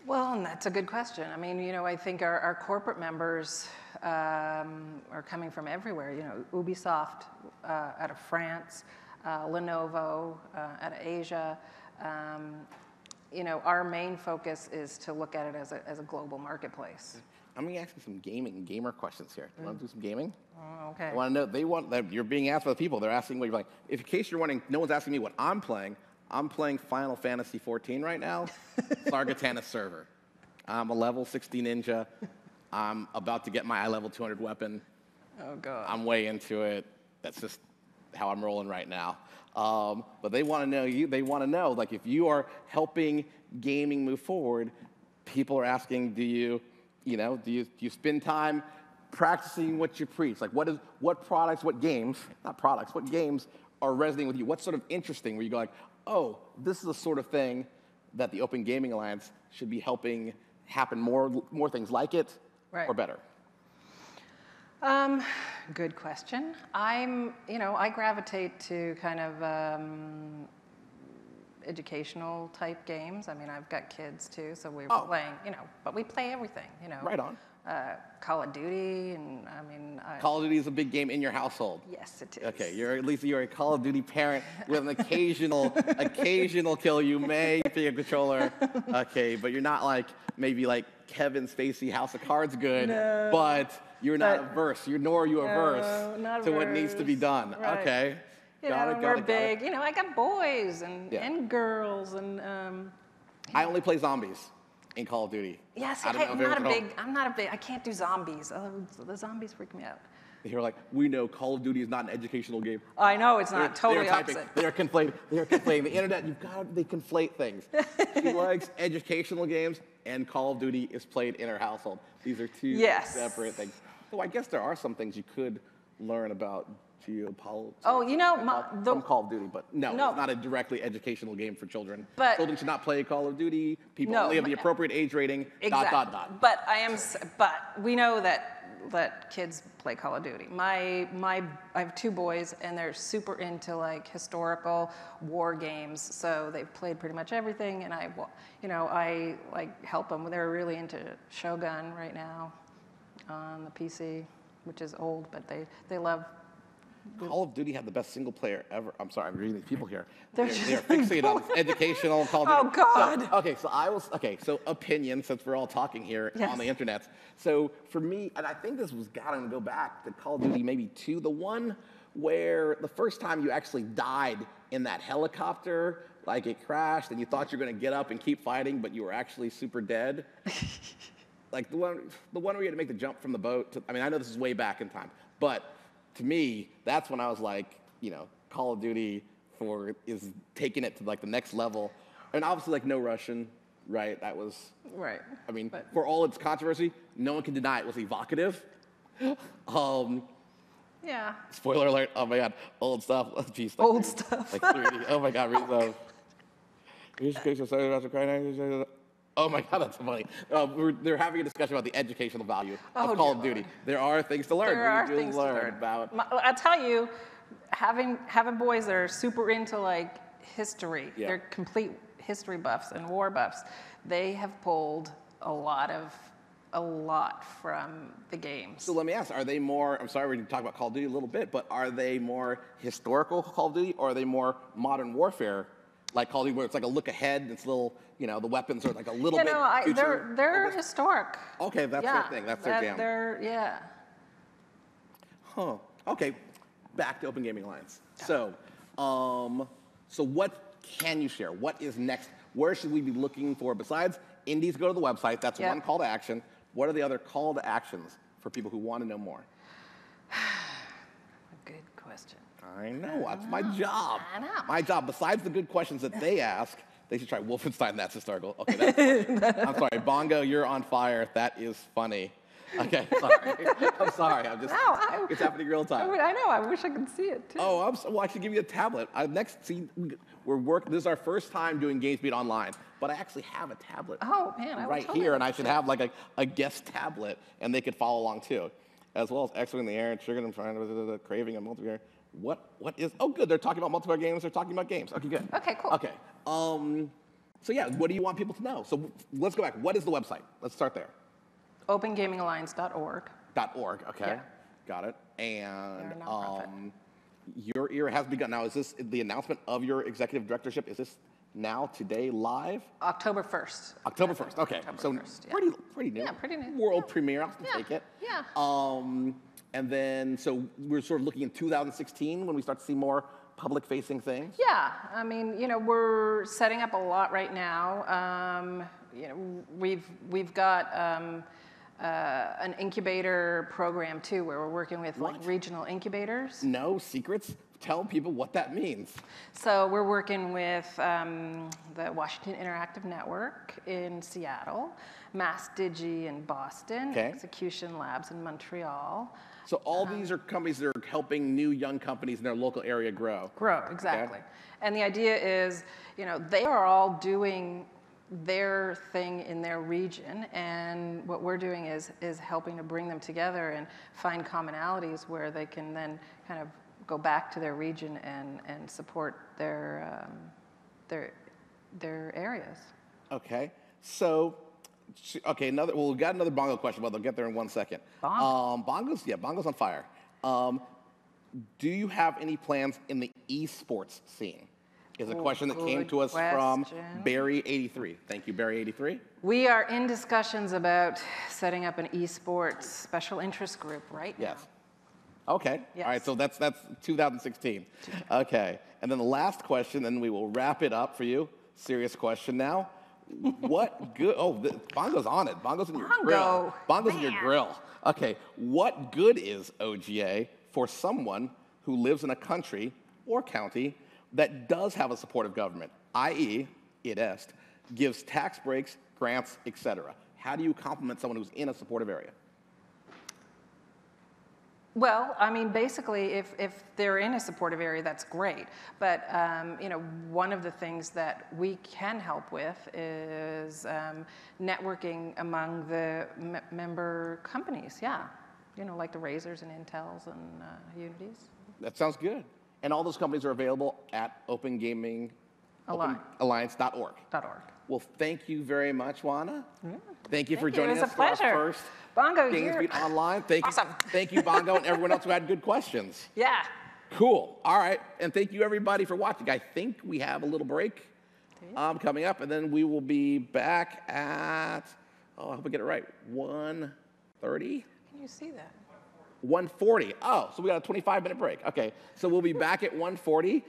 Well, and that's a good question. I mean, I think our corporate members are coming from everywhere. Ubisoft out of France, Lenovo out of Asia. Our main focus is to look at it as a global marketplace. I'm going to ask you some gamer questions here. You want to do some gaming? Oh, okay. I want to know, you're being asked by the people. They're asking what you're playing. In case you're wondering, no one's asking me what I'm playing. I'm playing Final Fantasy XIV right now, Sargatana server. I'm a level 60 ninja. I'm about to get my level 200 weapon. Oh, God. I'm way into it. That's just how I'm rolling right now. But they want to know They want to know, like, if you are helping gaming move forward, people are asking, do you spend time practicing what you preach? Like, what games are resonating with you? What's sort of interesting where you go like, oh, this is the sort of thing that the Open Gaming Alliance should be helping happen more things like it, Right. or better? Good question. I gravitate to kind of educational type games. I mean, I've got kids too, so we're playing, but we play everything, Right on. Call of Duty, and I mean... Call of Duty is a big game in your household. Yes, it is. Okay, you're a Call of Duty parent with an occasional kill. You may pick a controller, okay, but you're not like maybe like Kevin Spacey House of Cards good, No, but you're not averse. Nor are you averse not to what needs to be averse. Right. Done. Okay, We're big. I got boys and girls, and I only play zombies in Call of Duty. Yes, I don't know if I'm not a big, I can't do zombies. The zombies freak me out. You're like, we know Call of Duty is not an educational game. I know it's not, totally opposite. They're conflating. The internet, they conflate things. She likes educational games, and Call of Duty is played in her household. These are two separate things. So I guess there are some things you could learn about geopolitics. Oh, from Call of Duty, but no, it's not a directly educational game for children. But children should not play Call of Duty. People only have the appropriate age rating. Exactly. But we know that kids play Call of Duty. I have 2 boys, and they're super into like historical war games. So they've played pretty much everything, and I like help them. They're really into Shogun right now on the PC, which is old, but they love. Call of Duty had the best single player ever. I'm sorry, I'm reading these people here. They're fixated on educational Call of Duty. Oh, God. So opinion, since we're all talking here on the internet. So for me, and I think this was gotta go back to Call of Duty maybe 2, the one where the first time you actually died in that helicopter, like it crashed and you thought you were gonna get up and keep fighting, but you were actually super dead. Like the one where you had to make the jump from the boat to, I mean, I know this is way back in time, but to me, that's when I was like, Call of Duty is taking it to like the next level. And obviously like no Russian, right? That was, right. I mean, for all its controversy, no one can deny it was evocative. Yeah. Spoiler alert, oh my God, old stuff. Geez, old stuff. Like 3D, oh my God, read those. Oh my God, that's funny. They're having a discussion about the educational value of Call of Duty. There are things to learn. There are things to learn about. I'll tell you, having boys that are super into like history, they're complete history buffs and war buffs. They have pulled a lot from the games. So let me ask, are they more, I'm sorry we're going to talk about Call of Duty a little bit, but are they more historical Call of Duty, or are they more modern warfare? Like Call of Duty, where it's like a look ahead, it's a little, the weapons are like a little bit future. They're historic. Okay, that's their thing. That's their jam. Huh. Okay, back to Open Gaming Alliance. So what can you share? What is next? Where should we be looking for besides indies? Go to the website. That's one call to action. What are the other call to actions for people who want to know more? Good question. I know, that's my job. I know. My job, besides the good questions that they ask, they should try Wolfenstein, that's historical. Okay, I'm sorry, Bongo, you're on fire. That is funny. Okay, sorry. I'm sorry, it's happening real time. I know, I wish I could see it too. Oh, well, I should give you a tablet. This is our first time doing GamesBeat online, but I actually have a tablet right here, and I should have like a guest tablet, and they could follow along too. As well as X-Wing in the air and Trigger and Fire, Craving and Multiplayer. What is, oh good, they're talking about multiplayer games, they're talking about games. Okay, good. Okay, cool. Okay, so yeah, what do you want people to know? So let's go back, what is the website? Let's start there. OpenGamingAlliance.org. Okay, yeah. Got it. And They're a nonprofit. your era has begun. Now, is this the announcement of your executive directorship? Is this now, today, live? October 1st. October 1st, okay. October 1st, pretty new. Yeah, pretty new. World premiere, I'll have to take it. Yeah. And then, so we're sort of looking in 2016 when we start to see more public-facing things? Yeah, I mean, we're setting up a lot right now. We've got an incubator program too, where we're working with like regional incubators. No secrets? Tell people what that means. So we're working with the Washington Interactive Network in Seattle, MassDigi in Boston, Execution Labs in Montreal. So all these are companies that are helping new young companies in their local area grow. Exactly. Okay. And the idea is, they are all doing their thing in their region, and what we're doing is helping to bring them together and find commonalities where they can then kind of go back to their region and support their areas. Okay. So, we've got another Bongo question, but I'll get there in 1 second. Bongo's on fire. Do you have any plans in the esports scene? Is a question that came to us from Barry83. Thank you, Barry83. We are in discussions about setting up an esports special interest group right now. Yes. Okay. Yes. All right, so that's 2016. Okay. And then the last question, and we will wrap it up for you. Serious question now. What good? Oh, Bongo's on it. Bongo's in your Bongo, grill. Bongo's in your man. grill. Okay, what good is OGA for someone who lives in a country or county that does have a supportive government, i.e., it est, gives tax breaks, grants, etc.? How do you compliment someone who's in a supportive area? Well, I mean, basically, if they're in a supportive area, that's great. But one of the things that we can help with is networking among the member companies. Yeah, like the Razors and Intels and Unities. That sounds good. And all those companies are available at opengaming.org. Well, thank you very much, Juana. Yeah. Thank you for joining us for our first Bongo, GamesBeat Online. Awesome. Thank you, Bongo, and everyone else who had good questions. Yeah. Cool. All right. And thank you, everybody, for watching. I think we have a little break coming up, and then we will be back at, I hope I get it right, 1:30? Can you see that? 1:40. Oh, so we got a 25-minute break. Okay, so we'll be back at 1:40.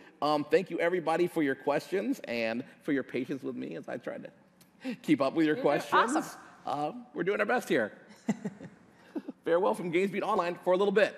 Thank you, everybody, for your questions and for your patience with me as I tried to keep up with your questions. Awesome. We're doing our best here. Farewell from GamesBeat Online for a little bit.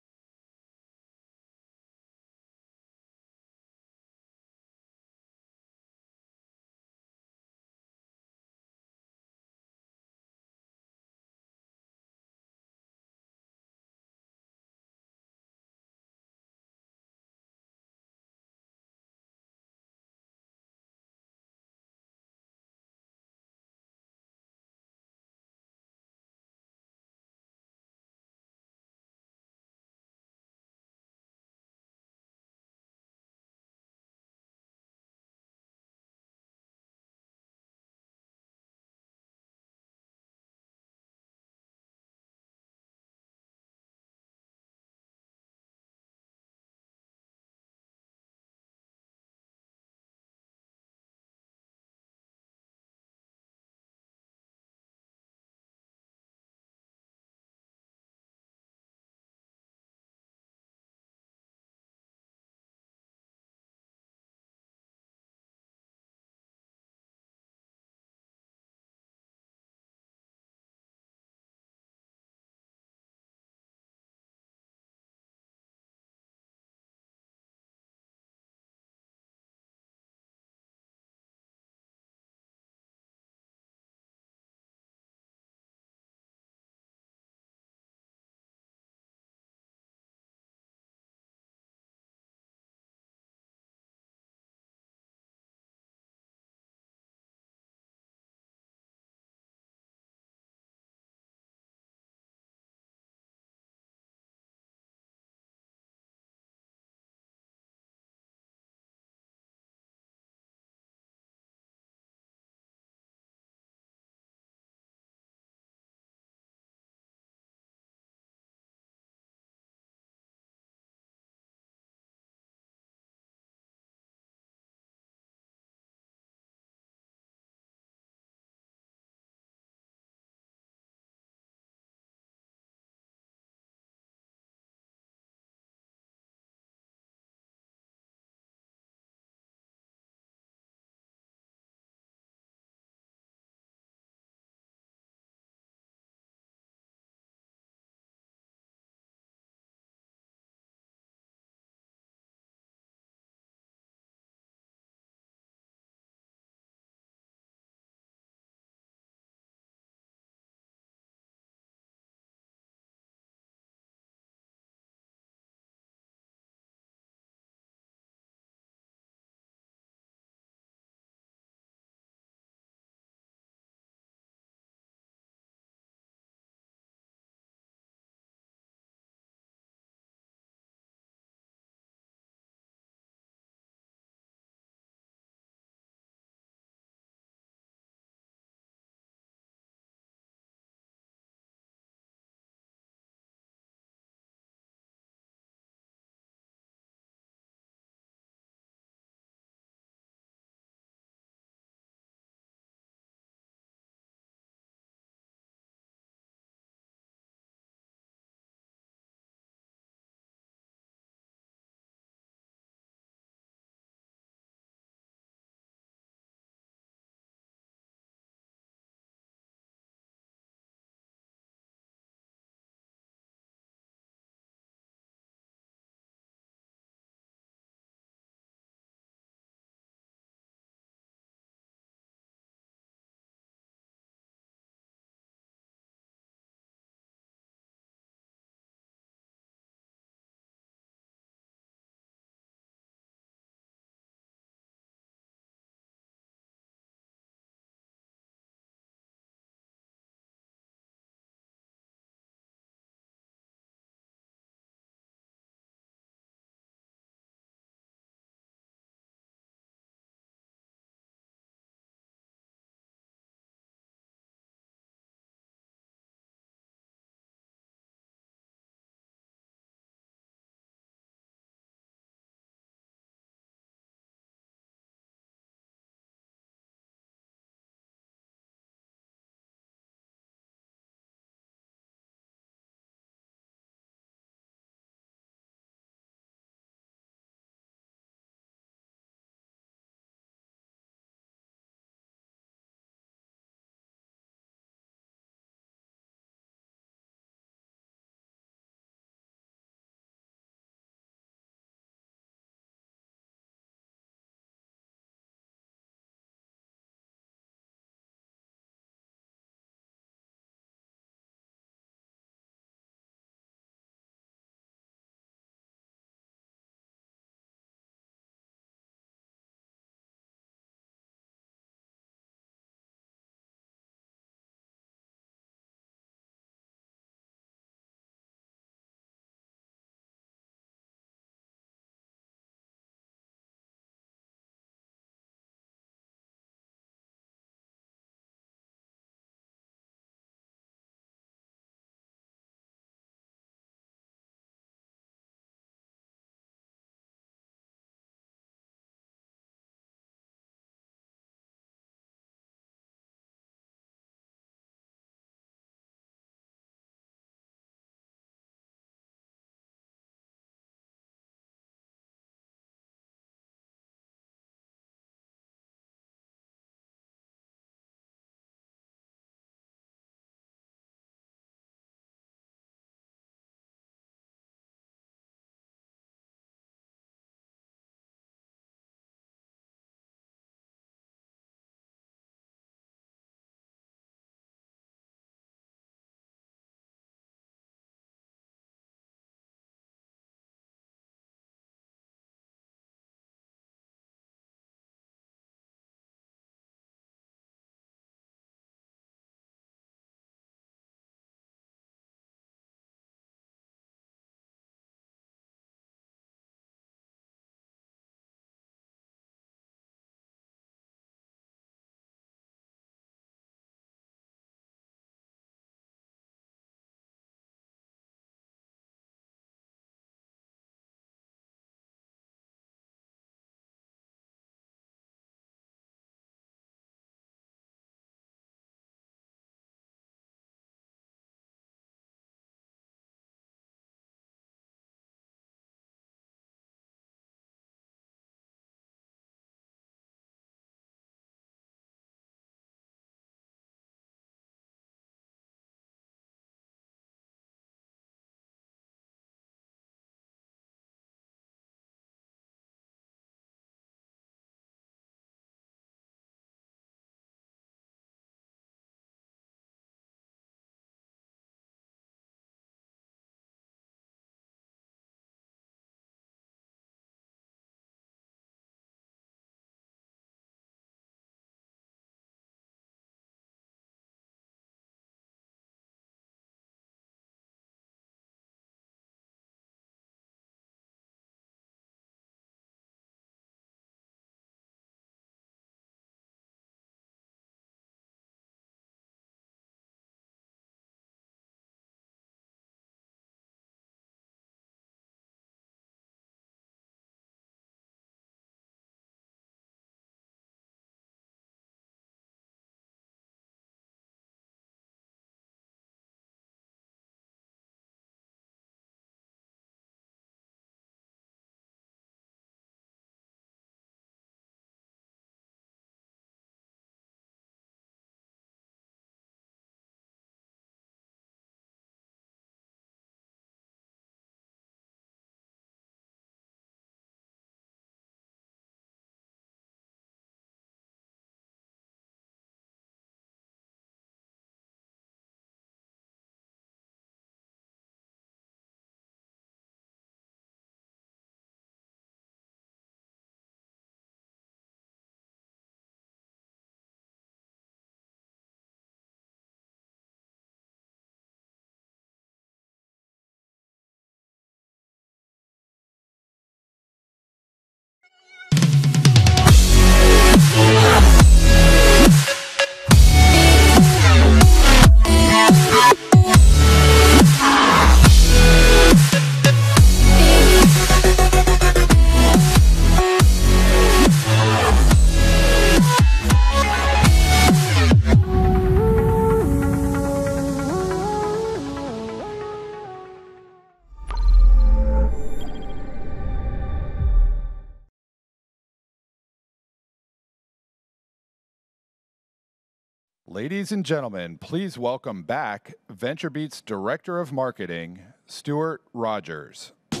Ladies and gentlemen, please welcome back VentureBeat's Director of Marketing, Stuart Rogers. Hey,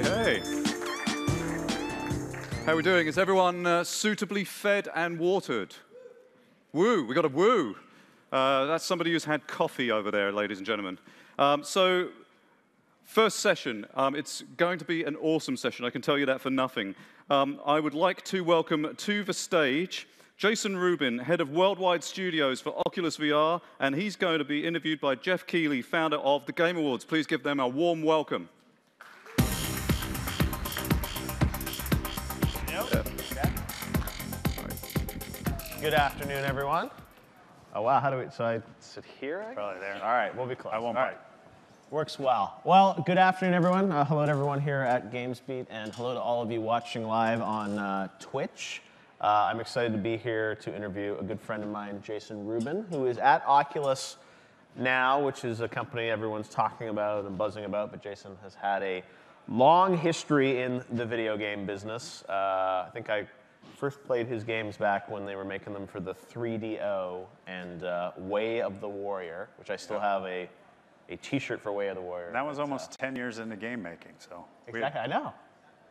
hey. How we doing? Is everyone suitably fed and watered? Woo, we got a woo. That's somebody who's had coffee over there, ladies and gentlemen. So, first session, it's going to be an awesome session, I can tell you that for nothing. I would like to welcome to the stage Jason Rubin, head of worldwide studios for Oculus VR, and he's going to be interviewed by Jeff Keighley, founder of the Game Awards. Please give them a warm welcome. Good afternoon, everyone. Oh, wow, how do we, so I sit here? Probably there. All right, we'll be close. I won't All bite. right. Works well. Well, good afternoon, everyone. Hello to everyone here at GamesBeat, and hello to all of you watching live on Twitch. I'm excited to be here to interview a good friend of mine, Jason Rubin, who is at Oculus now, which is a company everyone's talking about and buzzing about, but Jason has had a long history in the video game business. I think I first played his games back when they were making them for the 3DO and Way of the Warrior, which I still have a T-shirt for Way of the Warrior. That was almost 10 years into game making, so. Exactly, I know.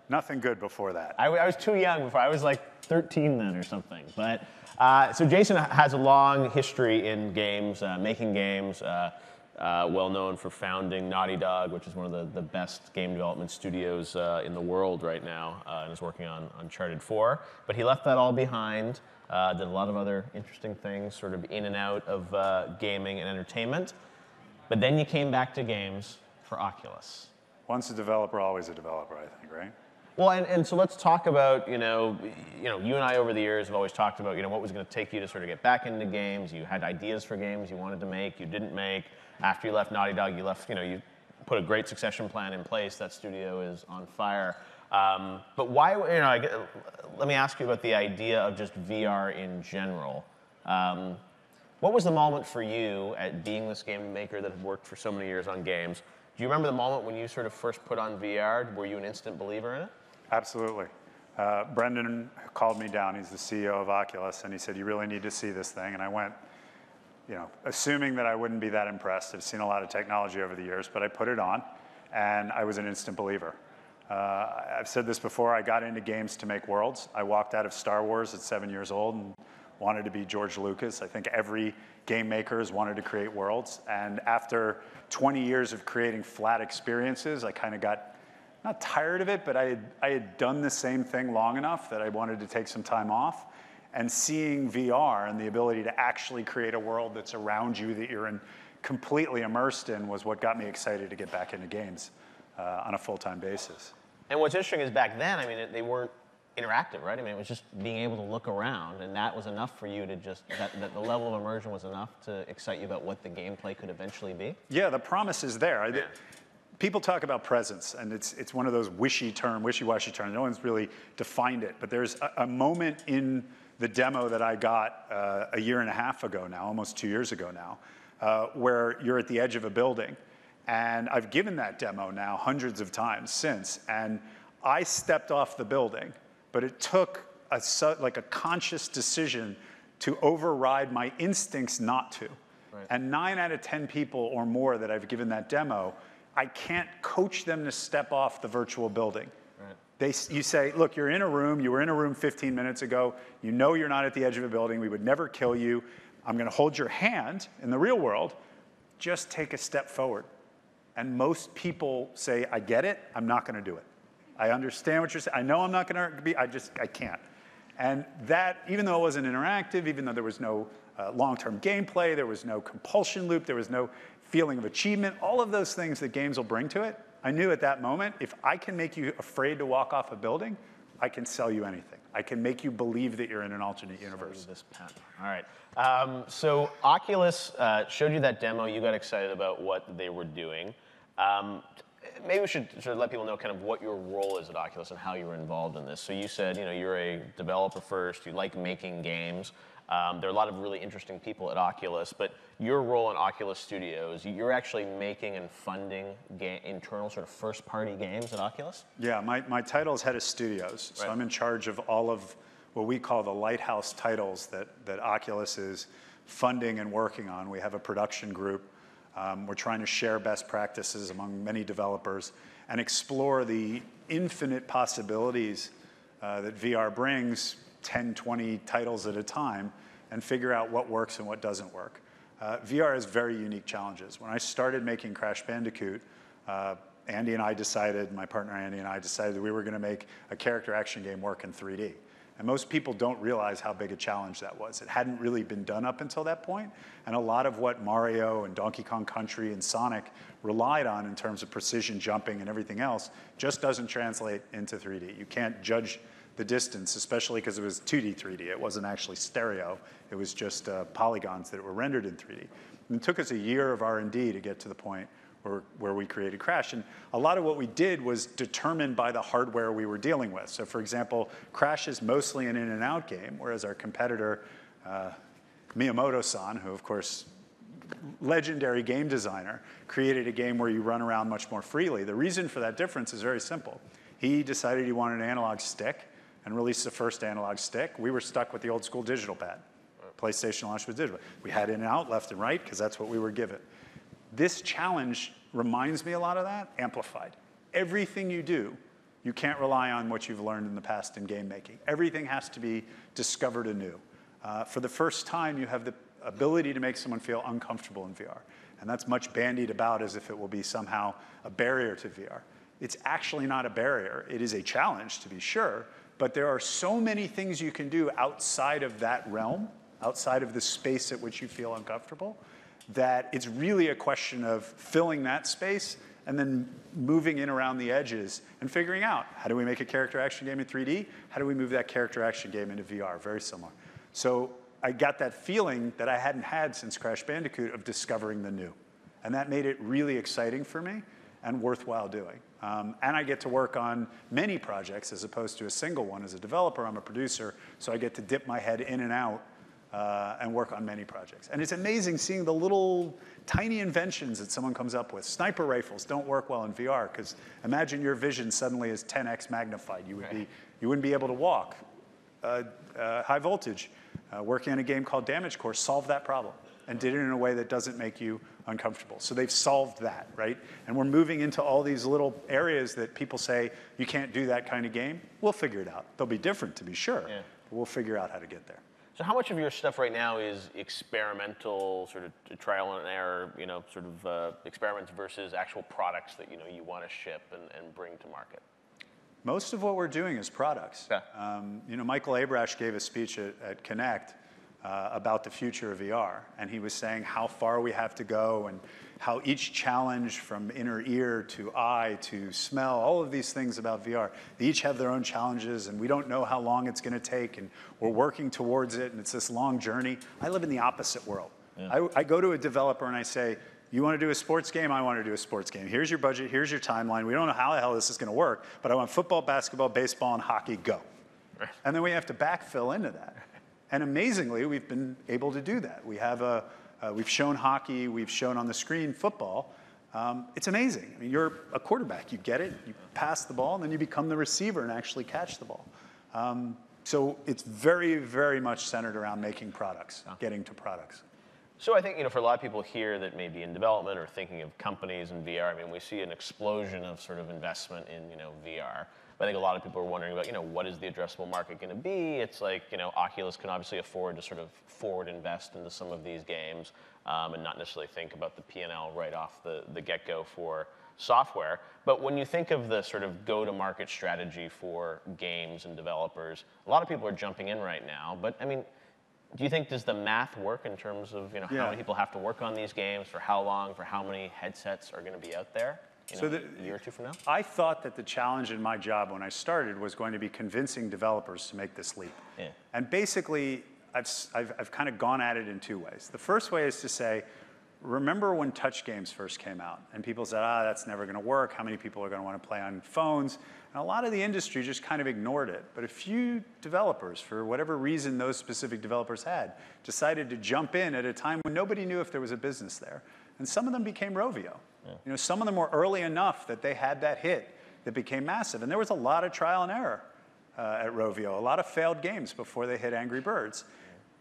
Nothing good before that. I was too young before. I was like 13 then or something. But so Jason has a long history in games, making games, well known for founding Naughty Dog, which is one of the best game development studios in the world right now, and is working on Uncharted 4. But he left that all behind, did a lot of other interesting things, sort of in and out of gaming and entertainment. But then you came back to games for Oculus. Once a developer, always a developer, I think, right? Well, and so let's talk about, you and I over the years have always talked about, what was going to take you to sort of get back into games. You had ideas for games you wanted to make, you didn't make. After you left Naughty Dog, you put a great succession plan in place. That studio is on fire. But why, let me ask you about the idea of just VR in general. What was the moment for you at being this game maker that had worked for so many years on games? Do you remember the moment when you sort of first put on VR? Were you an instant believer in it? Absolutely. Brendan called me down. He's the CEO of Oculus, and he said, "You really need to see this thing." And I went, assuming that I wouldn't be that impressed. I've seen a lot of technology over the years, but I put it on, and I was an instant believer. I've said this before. I got into games to make worlds. I walked out of Star Wars at 7 years old and wanted to be George Lucas. I think every game maker has wanted to create worlds. And after 20 years of creating flat experiences, I kind of got, not tired of it, but I had done the same thing long enough that I wanted to take some time off. And seeing VR and the ability to actually create a world that's around you that you're completely immersed in was what got me excited to get back into games on a full-time basis. And what's interesting is back then, they weren't interactive, right? It was just being able to look around, and that was enough for you to that the level of immersion was enough to excite you about what the gameplay could eventually be? Yeah, the promise is there. Yeah. People talk about presence, and it's one of those wishy-washy terms. No one's really defined it, but there's a moment in the demo that I got a year and a half ago now, almost 2 years ago now, where you're at the edge of a building. And I've given that demo now hundreds of times since, and I stepped off the building, but it took a conscious decision to override my instincts not to. Right. And 9 out of 10 people or more that I've given that demo, I can't coach them to step off the virtual building. Right. You say, look, you were in a room 15 minutes ago, you know you're not at the edge of a building, we would never kill you, I'm gonna hold your hand in the real world, just take a step forward. And most people say, I get it, I'm not gonna do it. I understand what you're saying. I know I'm not going to be, I can't. And that, even though it wasn't interactive, even though there was no long-term gameplay, there was no compulsion loop, there was no feeling of achievement, all of those things that games will bring to it, I knew at that moment, if I can make you afraid to walk off a building, I can sell you anything. I can make you believe that you're in an alternate universe. This pen. All right. So Oculus showed you that demo. You got excited about what they were doing. Maybe we should sort of let people know kind of what your role is at Oculus and how you were involved in this. So you said, you're a developer first, you like making games. There are a lot of really interesting people at Oculus, but your role in Oculus Studios, you're actually making and funding internal sort of first-party games at Oculus? Yeah, my title is head of studios, so I'm in charge of all of what we call the lighthouse titles that Oculus is funding and working on. We have a production group. We're trying to share best practices among many developers and explore the infinite possibilities that VR brings, 10, 20 titles at a time, and figure out what works and what doesn't work. VR has very unique challenges. When I started making Crash Bandicoot, Andy and I decided, my partner Andy and I decided that we were going to make a character action game work in 3D. And most people don't realize how big a challenge that was. It hadn't really been done up until that point, and a lot of what Mario and Donkey Kong Country and Sonic relied on in terms of precision jumping and everything else just doesn't translate into 3D. You can't judge the distance, especially because it was 2D 3D. It wasn't actually stereo. It was just polygons that were rendered in 3D. And it took us a year of R&D to get to the point where we created Crash. And a lot of what we did was determined by the hardware we were dealing with. So for example, Crash is mostly an in and out game, whereas our competitor, Miyamoto-san, who of course, legendary game designer, created a game where you run around much more freely. The reason for that difference is very simple. He decided he wanted an analog stick and released the first analog stick. We were stuck with the old school digital pad. PlayStation launched with digital. We had in and out, left and right, because that's what we were given. This challenge reminds me a lot of that, amplified. Everything you do, you can't rely on what you've learned in the past in game making. Everything has to be discovered anew. For the first time, you have the ability to make someone feel uncomfortable in VR. And that's much bandied about as if it will be somehow a barrier to VR. It's actually not a barrier. It is a challenge, to be sure, but there are so many things you can do outside of that realm, outside of the space at which you feel uncomfortable, that it's really a question of filling that space and then moving in around the edges and figuring out, how do we make a character action game in 3D? How do we move that character action game into VR? Very similar. So I got that feeling that I hadn't had since Crash Bandicoot of discovering the new. And that made it really exciting for me and worthwhile doing. And I get to work on many projects as opposed to a single one. As a developer, I'm a producer, so I get to dip my head in and out and work on many projects. And it's amazing seeing the little tiny inventions that someone comes up with. Sniper rifles don't work well in VR because imagine your vision suddenly is 10x magnified. You wouldn't be able to walk. High voltage, working on a game called Damage Core, solved that problem and did it in a way that doesn't make you uncomfortable. So they've solved that, right? And we're moving into all these little areas that people say, you can't do that kind of game. We'll figure it out. They'll be different, to be sure, but we'll figure out how to get there. So how much of your stuff right now is experimental, sort of trial and error, sort of experiments versus actual products that you want to ship and bring to market? Most of what we're doing is products. Yeah. Michael Abrash gave a speech at Connect about the future of VR, and he was saying how far we have to go and how each challenge from inner ear to eye to smell, all of these things about VR, they each have their own challenges, and we don't know how long it's going to take, and we're working towards it, and it's this long journey. I live in the opposite world. Yeah. I go to a developer and I say, you want to do a sports game? I want to do a sports game. Here's your budget. Here's your timeline. We don't know how the hell this is going to work, but I want football, basketball, baseball, and hockey, go. And then we have to backfill into that. And amazingly, we've been able to do that. We have we've shown hockey. We've shown on the screen football. It's amazing. I mean, you're a quarterback. You get it. You pass the ball, and then you become the receiver and actually catch the ball. So it's very, very much centered around making products, getting to products. So I think, for a lot of people here that may be in development or thinking of companies in VR, I mean, we see an explosion of sort of investment in, VR. But I think a lot of people are wondering about, what is the addressable market going to be? It's like, Oculus can obviously afford to sort of forward invest into some of these games and not necessarily think about the P&L right off the get-go for software. But when you think of the sort of go-to-market strategy for games and developers, a lot of people are jumping in right now. But, I mean, do you think, does the math work in terms of, how many people have to work on these games, for how long, for how many headsets are going to be out there? A year or two from now? I thought that the challenge in my job when I started was going to be convincing developers to make this leap. Yeah. And basically, I've kind of gone at it in two ways. The first way is to say, remember when touch games first came out? And people said, that's never going to work. How many people are going to want to play on phones? And a lot of the industry just kind of ignored it. But a few developers, for whatever reason those specific developers had, decided to jump in at a time when nobody knew if there was a business there. And some of them became Rovio. Yeah. Some of them were early enough that they had that hit that became massive. And there was a lot of trial and error. at Rovio, a lot of failed games before they hit Angry Birds.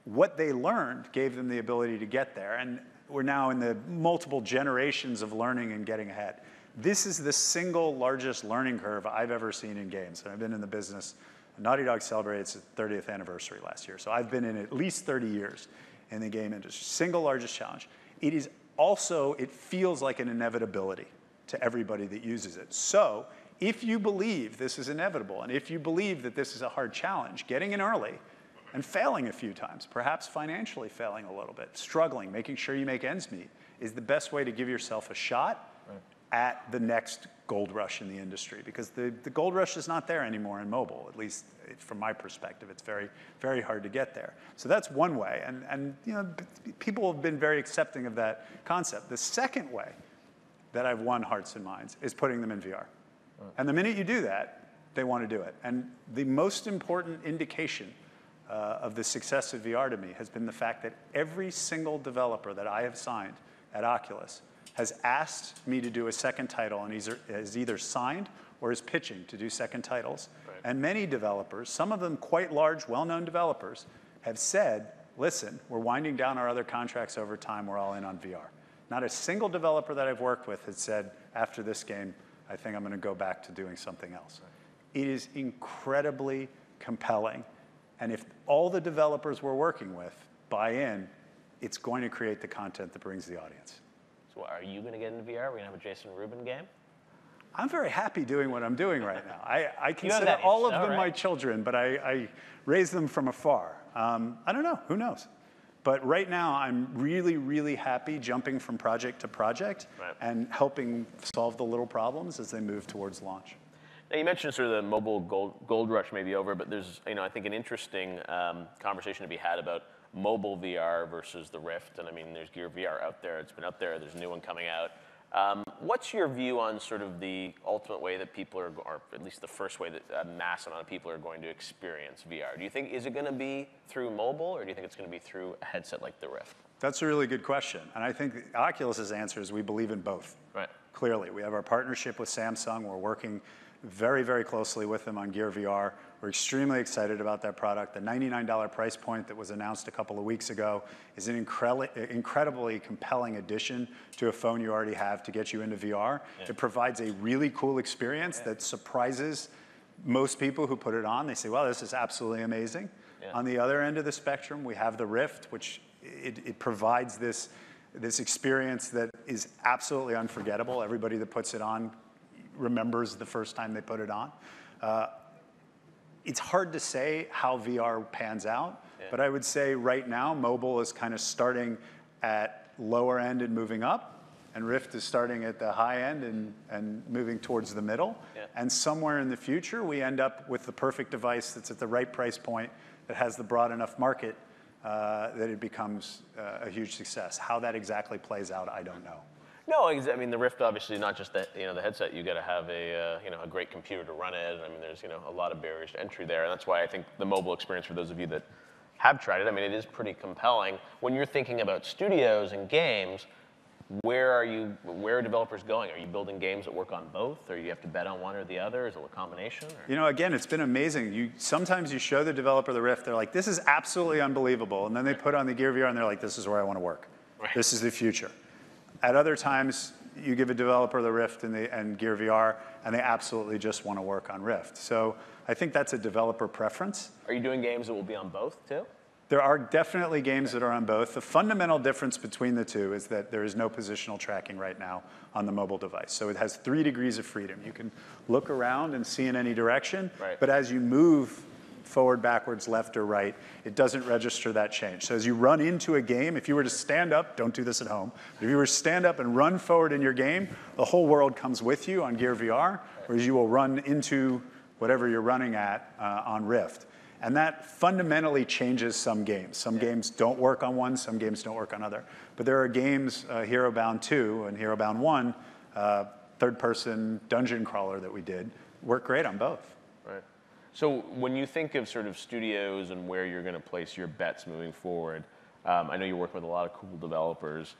What they learned gave them the ability to get there, and we're now in the multiple generations of learning and getting ahead. This is the single largest learning curve I've ever seen in games, and I've been in the business. Naughty Dog celebrated its 30th anniversary last year, so I've been in at least 30 years in the game industry. Single largest challenge. It is also, it feels like an inevitability to everybody that uses it. So if you believe this is inevitable, and if you believe that this is a hard challenge, getting in early and failing a few times, perhaps financially failing a little bit, struggling, making sure you make ends meet, is the best way to give yourself a shot at the next gold rush in the industry, because the gold rush is not there anymore in mobile, at least from my perspective. It's very, very hard to get there. So that's one way, and you know, people have been very accepting of that concept. The second way that I've won hearts and minds is putting them in VR. And the minute you do that, they want to do it. And the most important indication of the success of VR to me has been the fact that every single developer that I have signed at Oculus has asked me to do a second title and is either signed or is pitching to do second titles. Right. And many developers, some of them quite large, well-known developers, have said, listen, we're winding down our other contracts over time, we're all in on VR. Not a single developer that I've worked with has said, after this game, I think I'm going to go back to doing something else. Right. It is incredibly compelling. And if all the developers we're working with buy in, it's going to create the content that brings the audience. So are you going to get into VR? We're going to have a Jason Rubin game? I'm very happy doing what I'm doing right now. I consider all of them my children, but I raise them from afar. I don't know. Who knows? But right now, I'm really, really happy jumping from project to project and helping solve the little problems as they move towards launch. Now, you mentioned sort of the mobile gold rush may be over, but there's, I think, an interesting conversation to be had about mobile VR versus the Rift. And I mean, there's Gear VR out there. It's been out there. There's a new one coming out. What's your view on sort of the ultimate way that people are, or at least the first way that a mass amount of people are going to experience VR? Do you think, is it going to be through mobile, or do you think it's going to be through a headset like the Rift? That's a really good question. And I think Oculus's answer is we believe in both. Right. Clearly, we have our partnership with Samsung. We're working very, very closely with them on Gear VR. We're extremely excited about that product. The $99 price point that was announced a couple of weeks ago is an incredibly compelling addition to a phone you already have to get you into VR. Yeah. It provides a really cool experience that surprises most people who put it on. They say, wow, this is absolutely amazing. Yeah. On the other end of the spectrum, we have the Rift, which it provides this experience that is absolutely unforgettable. Everybody that puts it on remembers the first time they put it on. It's hard to say how VR pans out, but I would say right now, mobile is kind of starting at lower end and moving up, and Rift is starting at the high end and moving towards the middle. Yeah. And somewhere in the future, we end up with the perfect device that's at the right price point, that has the broad enough market that it becomes a huge success. How that exactly plays out, I don't know. No, I mean, the Rift, obviously, not just the, the headset. You got to have a great computer to run it. I mean, there's a lot of barriers to entry there, and that's why I think the mobile experience, for those of you that have tried it, I mean, it is pretty compelling. When you're thinking about studios and games, where are developers going? Are you building games that work on both, or you have to bet on one or the other? Is it a combination? Or? Again, it's been amazing. Sometimes you show the developer the Rift, they're like, this is absolutely unbelievable, and then they put on the Gear VR, and they're like, this is where I want to work. Right. This is the future. At other times, you give a developer the Rift and Gear VR, and they absolutely just want to work on Rift. So I think that's a developer preference. Are you doing games that will be on both, too? There are definitely games that are on both. The fundamental difference between the two is that there is no positional tracking right now on the mobile device. So it has 3 degrees of freedom. You can look around and see in any direction, but as you move forward, backwards, left, or right, it doesn't register that change. So as you run into a game, if you were to stand up, don't do this at home, but if you were to stand up and run forward in your game, the whole world comes with you on Gear VR, whereas you will run into whatever you're running at on Rift. And that fundamentally changes some games. Some games don't work on one, some games don't work on other. But there are games, Hero Bound 2 and Hero Bound 1, third-person dungeon crawler that we did, work great on both. Right. So when you think of sort of studios and where you're going to place your bets moving forward, I know you're working with a lot of cool developers.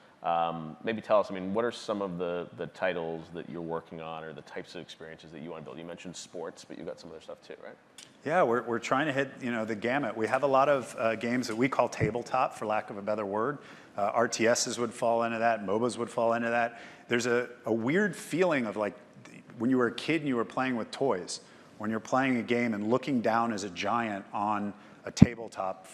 Maybe tell us, I mean, what are some of the titles that you're working on, or the types of experiences that you want to build? You mentioned sports, but you've got some other stuff too, right? Yeah, we're trying to hit the gamut. We have a lot of games that we call tabletop, for lack of a better word. RTSs would fall into that. MOBAs would fall into that. There's a weird feeling of like when you were a kid and you were playing with toys. When you're playing a game and looking down as a giant on a tabletop,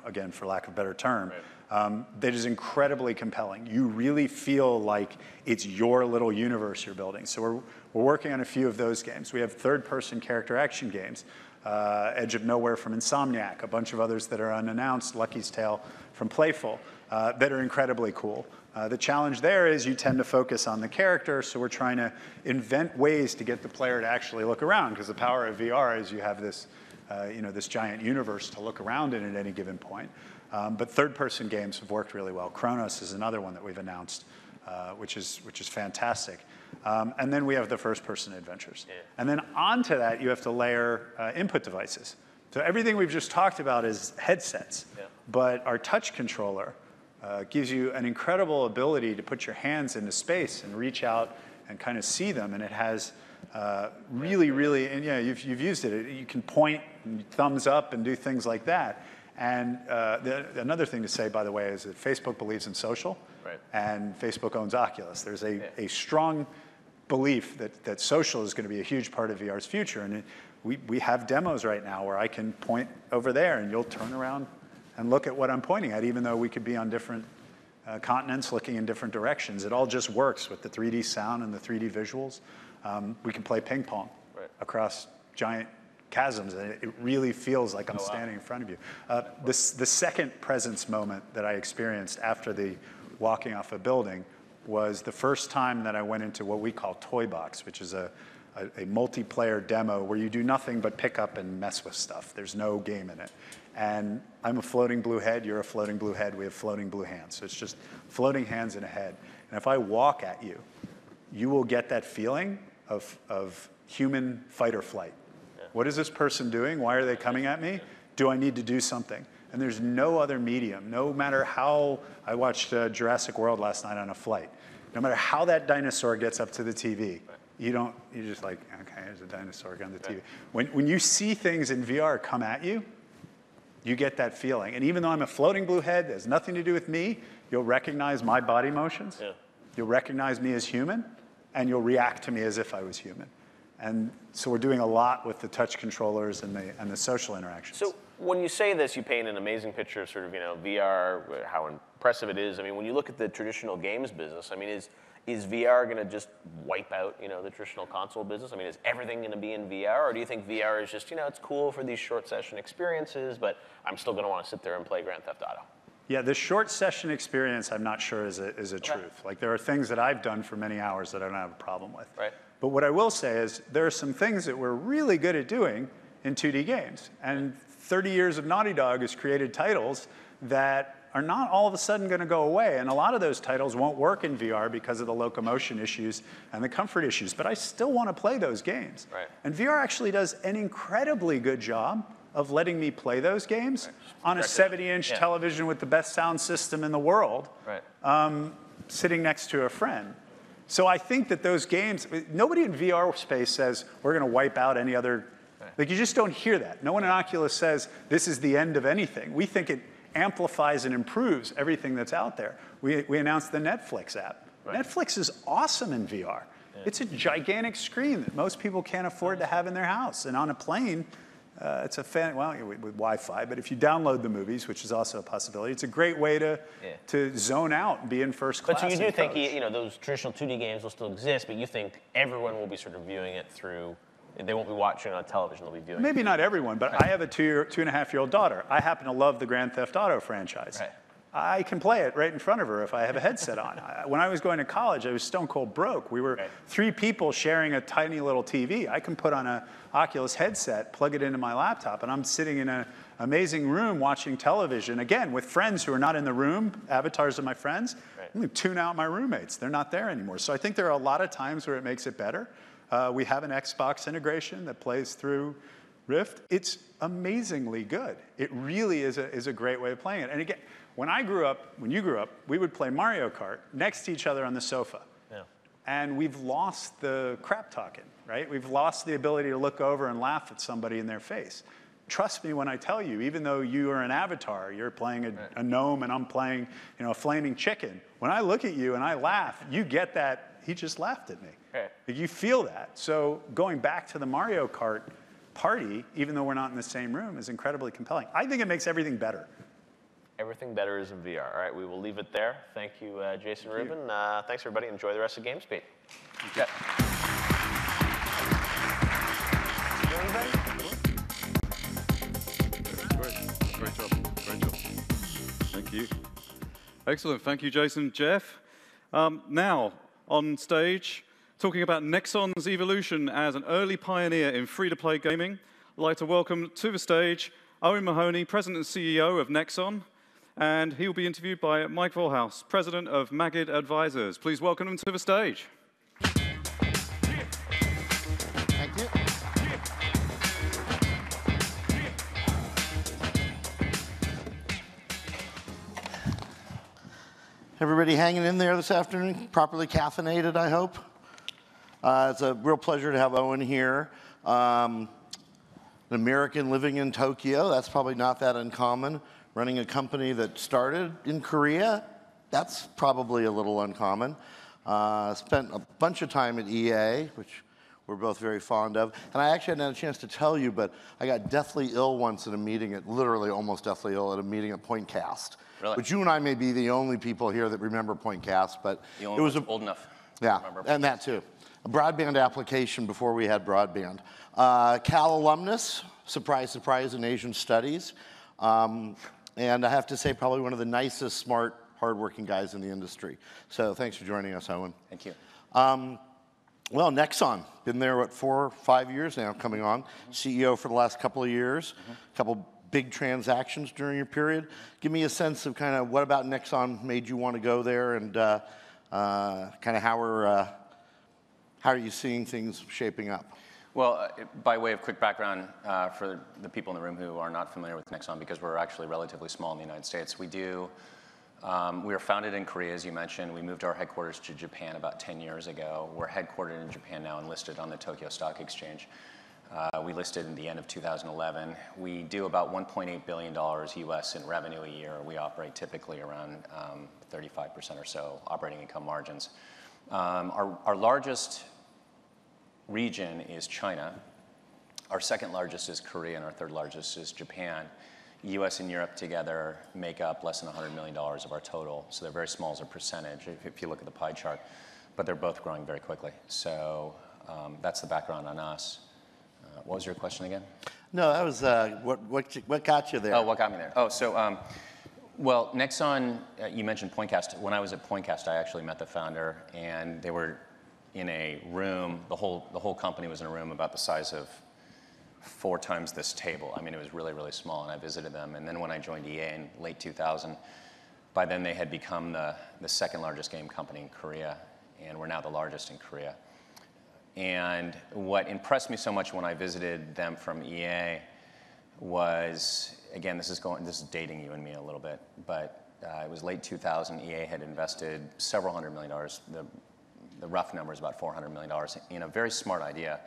again, for lack of a better term, that is incredibly compelling. You really feel like it's your little universe you're building. So we're working on a few of those games. We have third-person character action games. Edge of Nowhere from Insomniac, a bunch of others that are unannounced, Lucky's Tale from Playful, that are incredibly cool. The challenge there is you tend to focus on the character, so we're trying to invent ways to get the player to actually look around, because the power of VR is you have this, this giant universe to look around in at any given point. But third-person games have worked really well. Chronos is another one that we've announced, which is fantastic. And then we have the first-person adventures. Yeah. And then onto that, you have to layer input devices. So everything we've just talked about is headsets. Yeah. But our touch controller gives you an incredible ability to put your hands into space and reach out and kind of see them. And it has really, and yeah, you've used it. You can point and thumbs up and do things like that. And another thing to say, by the way, is that Facebook believes in social, and Facebook owns Oculus. There's a strong belief that social is going to be a huge part of VR's future. And we have demos right now where I can point over there, and you'll turn around and look at what I'm pointing at, even though we could be on different continents looking in different directions. It all just works with the 3D sound and the 3D visuals. We can play ping pong across giant chasms, and it really feels like I'm standing in front of you. The second presence moment that I experienced after the walking off a building was the first time that I went into what we call Toy Box, which is a multiplayer demo where you do nothing but pick up and mess with stuff. There's no game in it. And I'm a floating blue head, you're a floating blue head, we have floating blue hands. So it's just floating hands in a head. And if I walk at you, you will get that feeling of human fight or flight. What is this person doing? Why are they coming at me? Do I need to do something? And there's no other medium, no matter how, I watched Jurassic World last night on a flight. No matter how that dinosaur gets up to the TV, you're just like, okay, there's a dinosaur on the TV. When you see things in VR come at you, you get that feeling. And even though I'm a floating blue head, that has nothing to do with me, you'll recognize my body motions, you'll recognize me as human, and you'll react to me as if I was human. And so we're doing a lot with the touch controllers and the social interactions. So when you say this, you paint an amazing picture of sort of, VR, how impressive it is. I mean, when you look at the traditional games business, I mean, is VR going to just wipe out, the traditional console business? I mean, is everything going to be in VR? Or do you think VR is just, it's cool for these short session experiences, but I'm still going to want to sit there and play Grand Theft Auto? Yeah, the short session experience, I'm not sure is a truth. Like, there are things that I've done for many hours that I don't have a problem with. Right. But what I will say is there are some things that we're really good at doing in 2D games. And 30 years of Naughty Dog has created titles that are not all of a sudden going to go away. And a lot of those titles won't work in VR because of the locomotion issues and the comfort issues. But I still want to play those games. Right. And VR actually does an incredibly good job of letting me play those games on a 70-inch television with the best sound system in the world, sitting next to a friend. So I think that those games, nobody in VR space says, we're going to wipe out any other, like, you just don't hear that. No one in Oculus says, this is the end of anything. We think it amplifies and improves everything that's out there. We announced the Netflix app. Netflix is awesome in VR. It's a gigantic screen that most people can't afford to have in their house. And on a plane, it's a with Wi-Fi, but if you download the movies, which is also a possibility, it's a great way to zone out and be in first class. But so you do think, those traditional 2D games will still exist, but you think everyone will be sort of viewing it through, they won't be watching on television, they'll be viewing it. Maybe not everyone, but I have a 2.5-year-old daughter. I happen to love the Grand Theft Auto franchise. Right. I can play it right in front of her if I have a headset on. When I was going to college, I was stone cold broke. We were 3 people sharing a tiny little TV. I can put on an Oculus headset, plug it into my laptop, and I'm sitting in an amazing room watching television, again, with friends who are not in the room, avatars of my friends. I'm going to tune out my roommates. They're not there anymore. So I think there are a lot of times where it makes it better. We have an Xbox integration that plays through Rift. It's amazingly good. It really is a great way of playing it. And again, when you grew up, we would play Mario Kart next to each other on the sofa. Yeah. And we've lost the crap talking. right? We've lost the ability to look over and laugh at somebody in their face. Trust me when I tell you, even though you are an avatar, you're playing a gnome and I'm playing, a flaming chicken. When I look at you and I laugh, you get that, he just laughed at me. Right. You feel that. So going back to the Mario Kart party, even though we're not in the same room, is incredibly compelling. I think it makes everything better. Everything better is in VR. All right, we will leave it there. Thank you, Jason Rubin. Thanks, everybody. Enjoy the rest of GamesBeat. Yeah. Great job. Thank you. Excellent. Thank you, Jason. Jeff. Now, on stage, talking about Nexon's evolution as an early pioneer in free-to-play gaming, I'd like to welcome to the stage Owen Mahoney, President and CEO of Nexon, and he will be interviewed by Mike Volhaus, President of Magid Advisors. Please welcome him to the stage. Thank you. Everybody hanging in there this afternoon? Properly caffeinated, I hope. It's a real pleasure to have Owen here. An American living in Tokyo, that's probably not that uncommon. Running a company that started in Korea, that's probably a little uncommon. Spent a bunch of time at EA, which we're both very fond of. And I actually hadn't had a chance to tell you, but I got deathly ill once at a meeting, literally almost deathly ill at a meeting at Pointcast. Really? But you and I may be the only people here that remember Pointcast, but The only one's old enough. yeah, and that too. A broadband application before we had broadband. Cal alumnus, surprise, surprise, in Asian studies. And I have to say, probably one of the nicest, smart, hardworking guys in the industry. So thanks for joining us, Owen. Thank you. Well, Nexon, been there, what, 4 or 5 years now, coming on. CEO for the last couple of years. A couple big transactions during your period. Give me a sense of kind of what about Nexon made you want to go there, and kind of how are you seeing things shaping up? Well, by way of quick background for the people in the room who are not familiar with Nexon, because we're actually relatively small in the United States, we were founded in Korea, as you mentioned. We moved our headquarters to Japan about 10 years ago. We're headquartered in Japan now and listed on the Tokyo Stock Exchange. We listed in the end of 2011. We do about $1.8 billion US in revenue a year. We operate typically around 35% or so operating income margins. Our largest region is China. Our second largest is Korea, and our third largest is Japan. US and Europe together make up less than $100 million of our total, so they're very small as a percentage if you look at the pie chart, but they're both growing very quickly. So that's the background on us. What was your question again? No, that was what got you there? Oh, what got me there? Oh, so, well, Nexon, you mentioned Pointcast. When I was at Pointcast, I actually met the founder, and they were in a room. The whole company was in a room about the size of 4 times this table. I mean, it was really, really small, and I visited them. And then when I joined EA in late 2000, by then they had become the second largest game company in Korea, and we're now the largest in Korea. And what impressed me so much when I visited them from EA was, again, this is dating you and me a little bit, but it was late 2000. EA had invested several $100 million. The rough number is about $400 million in a very smart idea,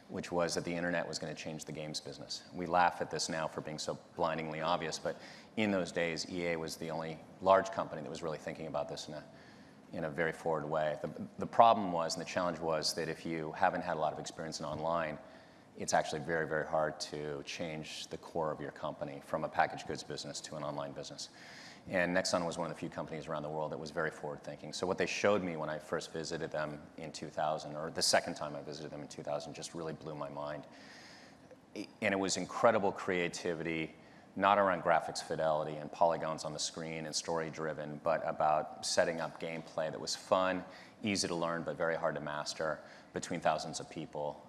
which was that the internet was going to change the games business. We laugh at this now for being so blindingly obvious, but in those days, EA was the only large company that was really thinking about this in a very forward way. The problem was, and the challenge was, that if you haven't had a lot of experience in online, it's actually very, very hard to change the core of your company from a packaged goods business to an online business. And Nexon was one of the few companies around the world that was very forward-thinking. So what they showed me when I first visited them in 2000, or the second time I visited them in 2000, just really blew my mind. And it was incredible creativity, not around graphics fidelity and polygons on the screen and story-driven, but about setting up gameplay that was fun, easy to learn, but very hard to master between thousands of people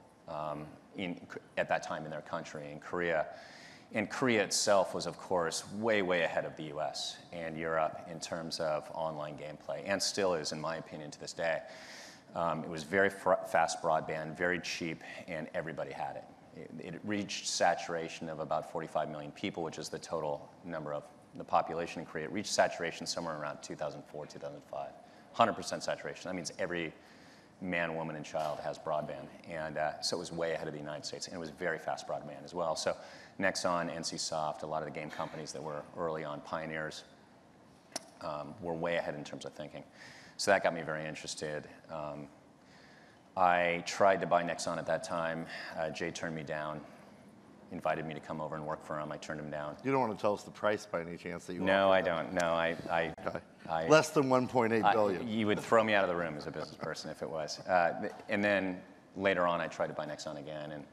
at that time in their country, in Korea. And Korea itself was, of course, way, way ahead of the US and Europe in termes of online gameplay, and still is, in my opinion, to this day. It was very fast broadband, very cheap, and everybody had it. It reached saturation of about 45 million people, which is the total number of the population in Korea. It reached saturation somewhere around 2004, 2005. 100% saturation. That means man, woman, and child has broadband. And so it was way ahead of the United States. And it was very fast broadband as well. So Nexon, NCSoft, a lot of the game companies that were early on pioneers were way ahead in terms of thinking. So that got me very interested. I tried to buy Nexon at that time. Jay turned me down, invited me to come over and work for him. I turned him down. You don't want to tell us the price by any chance that you No, I offered them? don't. No, Okay. Less than 1.8 billion. You would throw me out of the room as a business person if it was. And then later on, I tried to buy Nexon again, and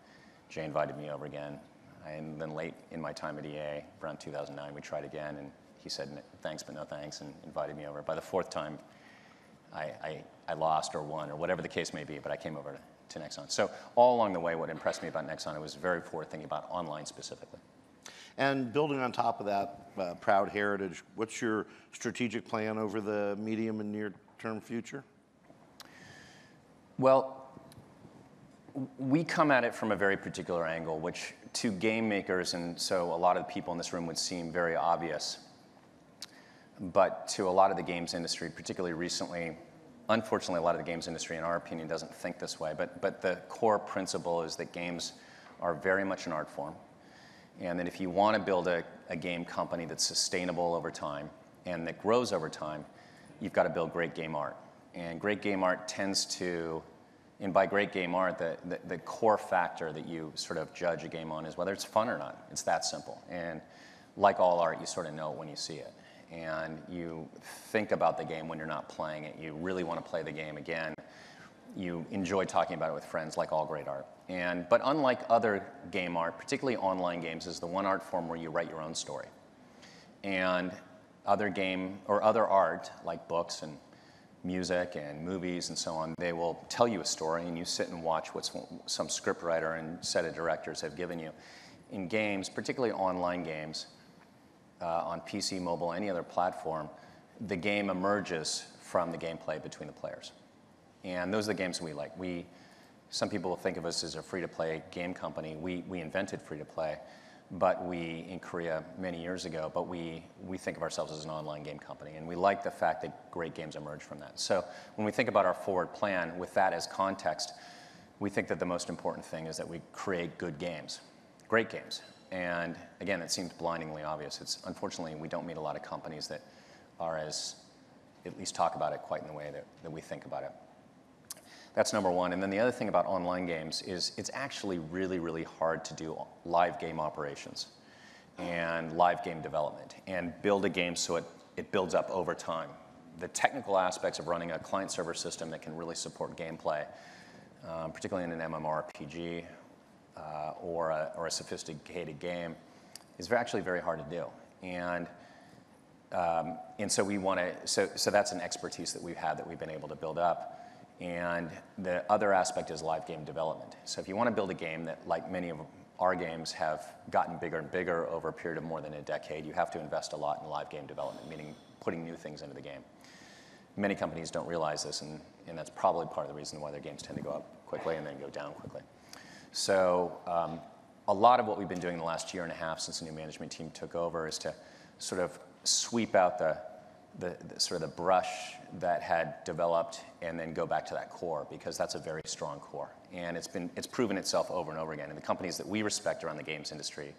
Jay invited me over again. And then late in my time at EA, around 2009, we tried again, and he said thanks but no thanks and invited me over. By the fourth time, I lost or won or whatever the case may be, but I came over to Nexon. So all along the way, what impressed me about Nexon, it was very forward thinking about online specifically. And building on top of that proud heritage, what's your strategic plan over the medium and near-term future? Well, we come at it from a very particular angle, which to game makers, and so a lot of the people in this room would seem very obvious. But to a lot of the games industry, particularly recently, unfortunately, a lot of the games industry, in our opinion, doesn't think this way. But the core principle is that games are very much an art form. And that if you want to build a game company that's sustainable over time and that grows over time, you've got to build great game art. And great game art tends to, and by great game art, the core factor that you sort of judge a game on is whether it's fun or not. It's that simple. And like all art, you sort of know it when you see it. And you think about the game when you're not playing it. You really want to play the game again. You enjoy talking about it with friends, like all great art. But unlike other game art, particularly online games, is the one art form where you write your own story. And other art, like books and music and movies and so on, they will tell you a story and you sit and watch what some scriptwriter and set of directors have given you. In games, particularly online games, on PC, mobile, any other platform, the game emerges from the gameplay between the players. And those are the games we like. Some people will think of us as a free-to-play game company. We invented free-to-play, in Korea many years ago, but we think of ourselves as an online game company. And we like the fact that great games emerge from that. So when we think about our forward plan, with that as context, we think that the most important thing is that we create good games, great games. And again, it seems blindingly obvious. Unfortunately, we don't meet a lot of companies that are at least talk about it quite in the way that we think about it. That's number one. And then the other thing about online games is it's actually really, really hard to do live game operations and live game development and build a game so it builds up over time. The technical aspects of running a client-server system that can really support gameplay, particularly in an MMORPG, or a sophisticated game, is actually very hard to do. And so we want to. So that's an expertise that we've had that we've been able to build up. And the other aspect is live game development. So if you want to build a game that, like many of our games, have gotten bigger and bigger over a period of more than a decade, you have to invest a lot in live game development, meaning putting new things into the game. Many companies don't realize this, and that's probably part of the reason why their games tend to go up quickly and then go down quickly. So a lot of what we've been doing the last year and a half since the new management team took over is to sort of sweep out the sort of the brush that had developed and then go back to that core, because that's a very strong core. And it's proven itself over and over again. And the companies that we respect around the games industry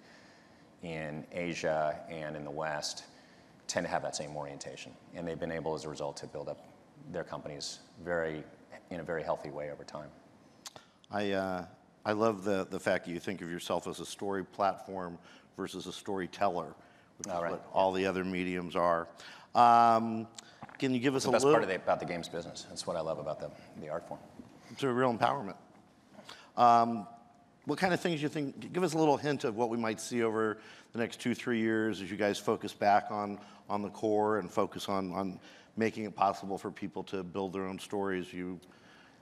in Asia and in the West tend to have that same orientation. And they've been able, as a result, to build up their companies in a very healthy way over time. I love the fact that you think of yourself as a story platform versus a storyteller, which is what all the other mediums are. Can you give us a little... That's the best part about the games business. That's what I love about the art form. It's a real empowerment. What kind of things you think... Give us a little hint of what we might see over the next 2-3 years as you guys focus back on the core and focus on making it possible for people to build their own stories. You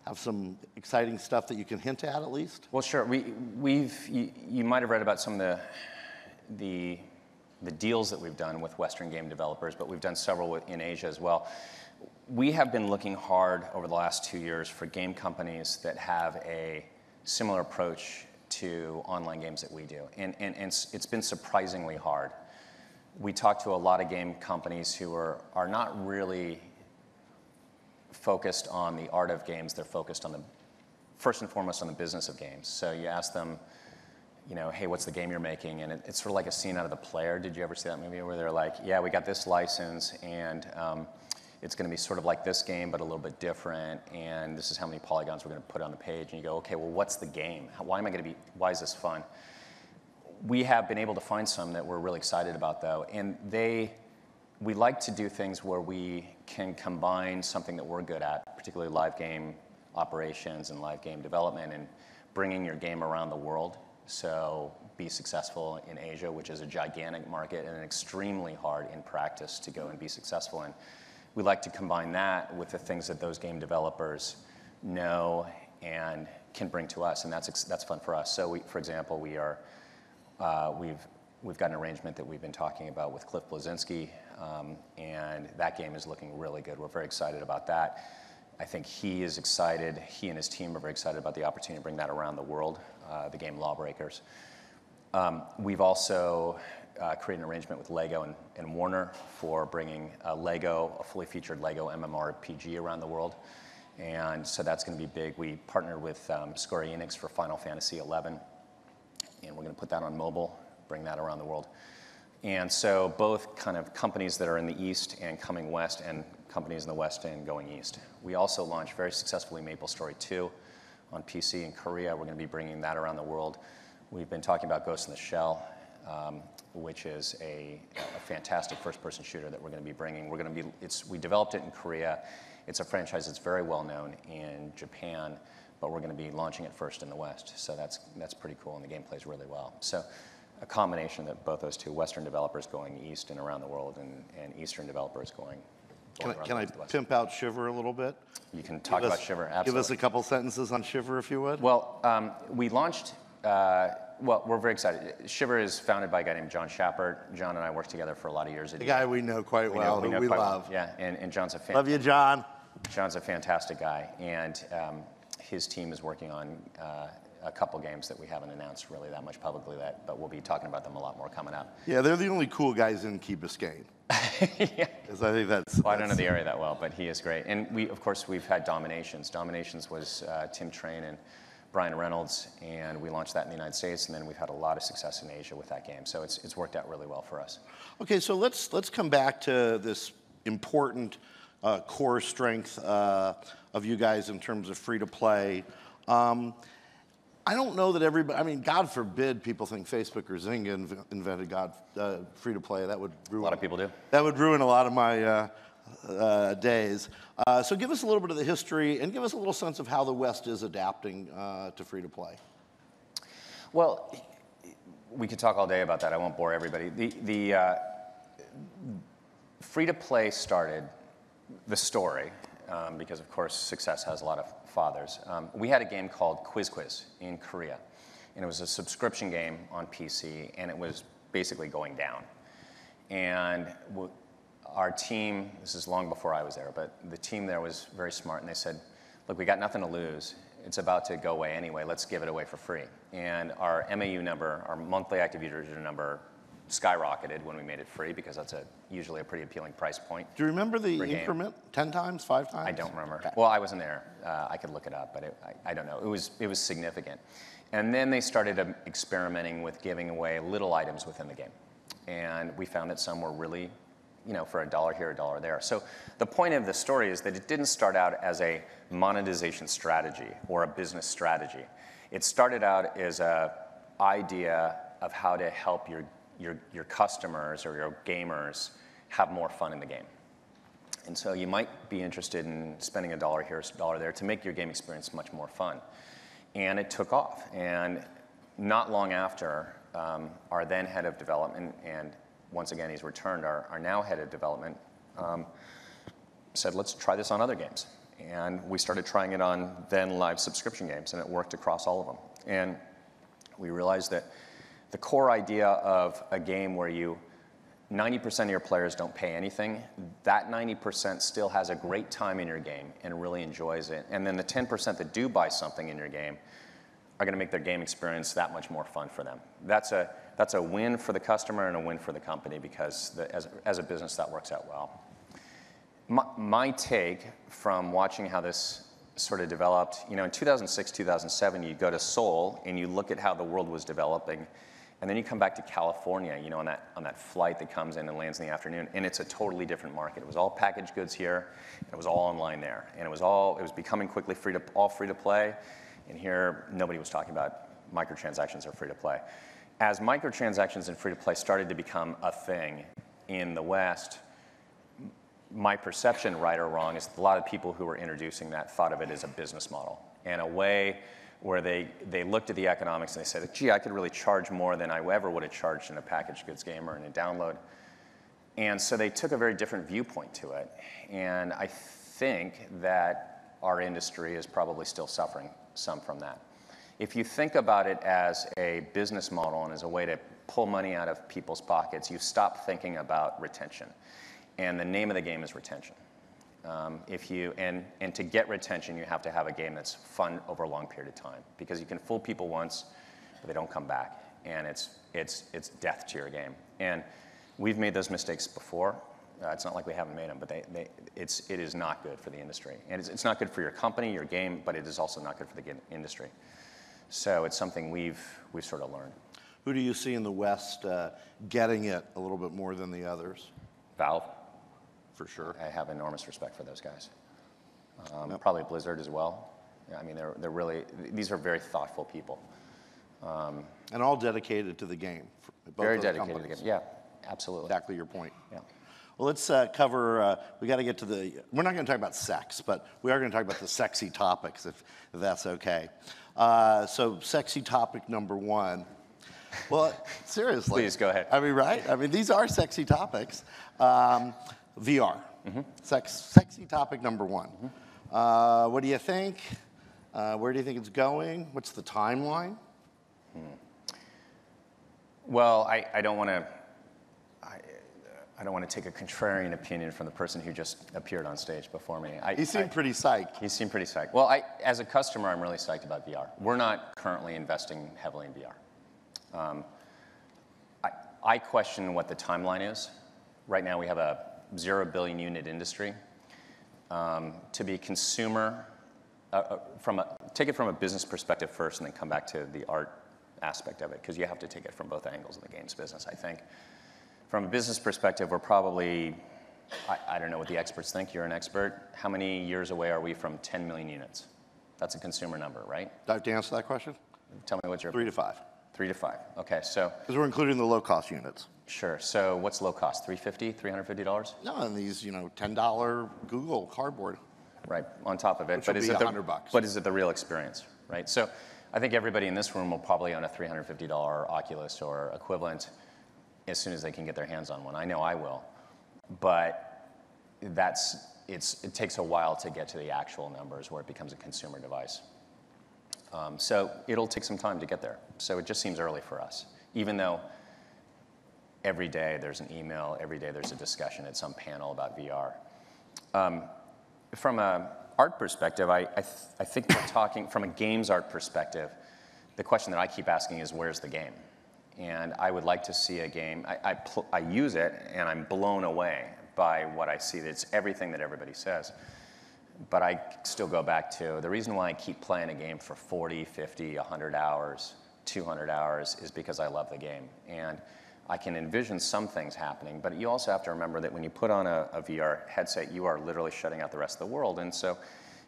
have some exciting stuff that you can hint at least? Well, sure. You might have read about some of the deals that we've done with Western game developers, but we've done several in Asia as well. We have been looking hard over the last 2 years for game companies that have a similar approach to online games that we do, and it's been surprisingly hard. We talk to a lot of game companies who are not really focused on the art of games. They're focused on first and foremost on the business of games. So you ask them, hey, what's the game you're making? And it's sort of like a scene out of The Player. Did you ever see that movie where they're like, yeah, we got this license, and it's going to be sort of like this game, but a little bit different, and this is how many polygons we're going to put on the page. And you go, okay, well, what's the game? Why is this fun? We have been able to find some that we're really excited about, though, and we like to do things where we can combine something that we're good at, particularly live game operations and live game development, and bringing your game around the world. So be successful in Asia, which is a gigantic market and extremely hard in practice to go and be successful in. We like to combine that with the things that those game developers know and can bring to us, and that's fun for us. So for example, we've got an arrangement that we've been talking about with Cliff Bleszinski, and that game is looking really good. We're very excited about that. I think he is excited. He and his team are very excited about the opportunity to bring that around the world, the game Lawbreakers. We've also created an arrangement with Lego and Warner for bringing a fully featured Lego MMORPG around the world. And so that's going to be big. We partnered with Square Enix for Final Fantasy XI, and we're going to put that on mobile, bring that around the world. And so both kind of companies that are in the East and coming West, and companies in the West and going East. We also launched very successfully MapleStory 2 on PC in Korea. We're going to be bringing that around the world. We've been talking about Ghost in the Shell, which is a fantastic first-person shooter that we're going to be bringing. We developed it in Korea. It's a franchise that's very well known in Japan, but we're going to be launching it first in the West. So that's pretty cool, and the game plays really well. So a combination of both those two, Western developers going East and around the world, and Eastern developers going Can I pimp out Shiver a little bit? You can talk about Shiver, absolutely. Give us a couple sentences on Shiver, if you would. Well, we launched, we're very excited. Shiver is founded by a guy named John Shappert. John and I worked together for a lot of years. A guy we know quite well, who we love. Yeah, and John's a love you, John. John's a fantastic guy, and his team is working on a couple games that we haven't announced really that much publicly, but we'll be talking about them a lot more coming up. Yeah, they're the only cool guys in Key Biscayne. Yeah. Because I think that's... Well, I don't know the area that well, but he is great. And of course, we've had Dominations. Dominations was Tim Train and Brian Reynolds, and we launched that in the United States, and then we've had a lot of success in Asia with that game. So it's worked out really well for us. Okay, so let's come back to this important core strength of you guys in terms of free-to-play. I don't know that everybody, I mean, God forbid people think Facebook or Zynga invented free-to-play. That would ruin... A lot of people do. That would ruin a lot of my days. So give us a little bit of the history and give us a little sense of how the West is adapting to free-to-play. Well, we could talk all day about that. I won't bore everybody. The free-to-play started the story, because of course success has a lot of fathers. We had a game called Quiz Quiz in Korea, and it was a subscription game on PC, and it was basically going down. And our team, this is long before I was there, but the team there was very smart, and they said, look, we got nothing to lose. It's about to go away anyway. Let's give it away for free. And our MAU number, our monthly active user number, skyrocketed when we made it free, because that's usually a pretty appealing price point. Do you remember the increment? 10 times, 5 times? I don't remember. Okay. Well, I wasn't there. I could look it up, but I don't know. It was significant. And then they started experimenting with giving away little items within the game. And we found that some were really, for $1 here, $1 there. So the point of the story is that it didn't start out as a monetization strategy or a business strategy. It started out as an idea of how to help your customers or your gamers have more fun in the game. And so you might be interested in spending $1 here, $1 there to make your game experience much more fun. And it took off. And not long after, our then head of development, and once again he's returned, our now head of development, said, let's try this on other games. And we started trying it on then live subscription games, and it worked across all of them. And we realized that the core idea of a game where 90% of your players don't pay anything, that 90% still has a great time in your game and really enjoys it. And then the 10% that do buy something in your game are going to make their game experience that much more fun for them. That's a win for the customer and a win for the company, because as a business that works out well. My take from watching how this sort of developed, in 2006, 2007, you go to Seoul and you look at how the world was developing, and then you come back to California, on that flight that comes in and lands in the afternoon, and it's a totally different market. It was all packaged goods here, and it was all online there, and it was becoming quickly all free to play, and here nobody was talking about microtransactions or free to play. As microtransactions and free to play started to become a thing in the West, my perception, right or wrong, is a lot of people who were introducing that thought of it as a business model and a way where they looked at the economics and they said, gee, I could really charge more than I ever would have charged in a packaged goods game or in a download. And so they took a very different viewpoint to it. And I think that our industry is probably still suffering some from that. If you think about it as a business model and as a way to pull money out of people's pockets, you stop thinking about retention. And the name of the game is retention. And to get retention, you have to have a game that's fun over a long period of time, because you can fool people once, but they don't come back, and it's death to your game. And we've made those mistakes before. It's not like we haven't made them, but it is not good for the industry, and it's not good for your company, your game, but it is also not good for the industry. So it's something we've sort of learned. Who do you see in the West getting it a little bit more than the others? Valve. For sure. I have enormous respect for those guys. Probably Blizzard as well. Yeah, I mean, they're really, these are very thoughtful people. And all dedicated to the game. Very dedicated to the game, yeah, absolutely. Exactly your point. Yeah. Well, let's cover, we got to get to we're not going to talk about sex, but we are going to talk about the sexy topics, if that's okay. So sexy topic number one. Well, seriously. Please, go ahead. I mean, right? I mean, these are sexy topics. VR. Mm-hmm. Sexy topic number one. Mm-hmm. What do you think? Where do you think it's going? What's the timeline? Well, I don't want to take a contrarian opinion from the person who just appeared on stage before me. He seemed pretty psyched. He seemed pretty psyched. Well, as a customer, I'm really psyched about VR. We're not currently investing heavily in VR. I question what the timeline is. Right now, we have a 0 billion unit industry. To be a consumer, take it from a business perspective first, and then come back to the art aspect of it, because you have to take it from both angles of the games business, I think. From a business perspective, we're probably, I don't know what the experts think, you're an expert. How many years away are we from 10 million units? That's a consumer number, right? To answer that question? Tell me what's your... 3 to 5. 3 to 5, okay, so... Because we're including the low-cost units. Sure, so what's low cost, $350, $350? No, and these, $10 Google Cardboard. Right, on top of it. Which would be $100. But is it the real experience, right? So I think everybody in this room will probably own a $350 Oculus or equivalent as soon as they can get their hands on one. I know I will. But it takes a while to get to the actual numbers where it becomes a consumer device. So it'll take some time to get there. So it just seems early for us, even though every day there's an email, every day there's a discussion at some panel about VR. From an art perspective, I think we're talking, from a games art perspective, the question that I keep asking is, where's the game? And I would like to see a game, I use it, and I'm blown away by what I see. It's everything that everybody says. But I still go back to, the reason why I keep playing a game for 40, 50, 100 hours, 200 hours is because I love the game. And I can envision some things happening, but you also have to remember that when you put on a VR headset, you are literally shutting out the rest of the world, and so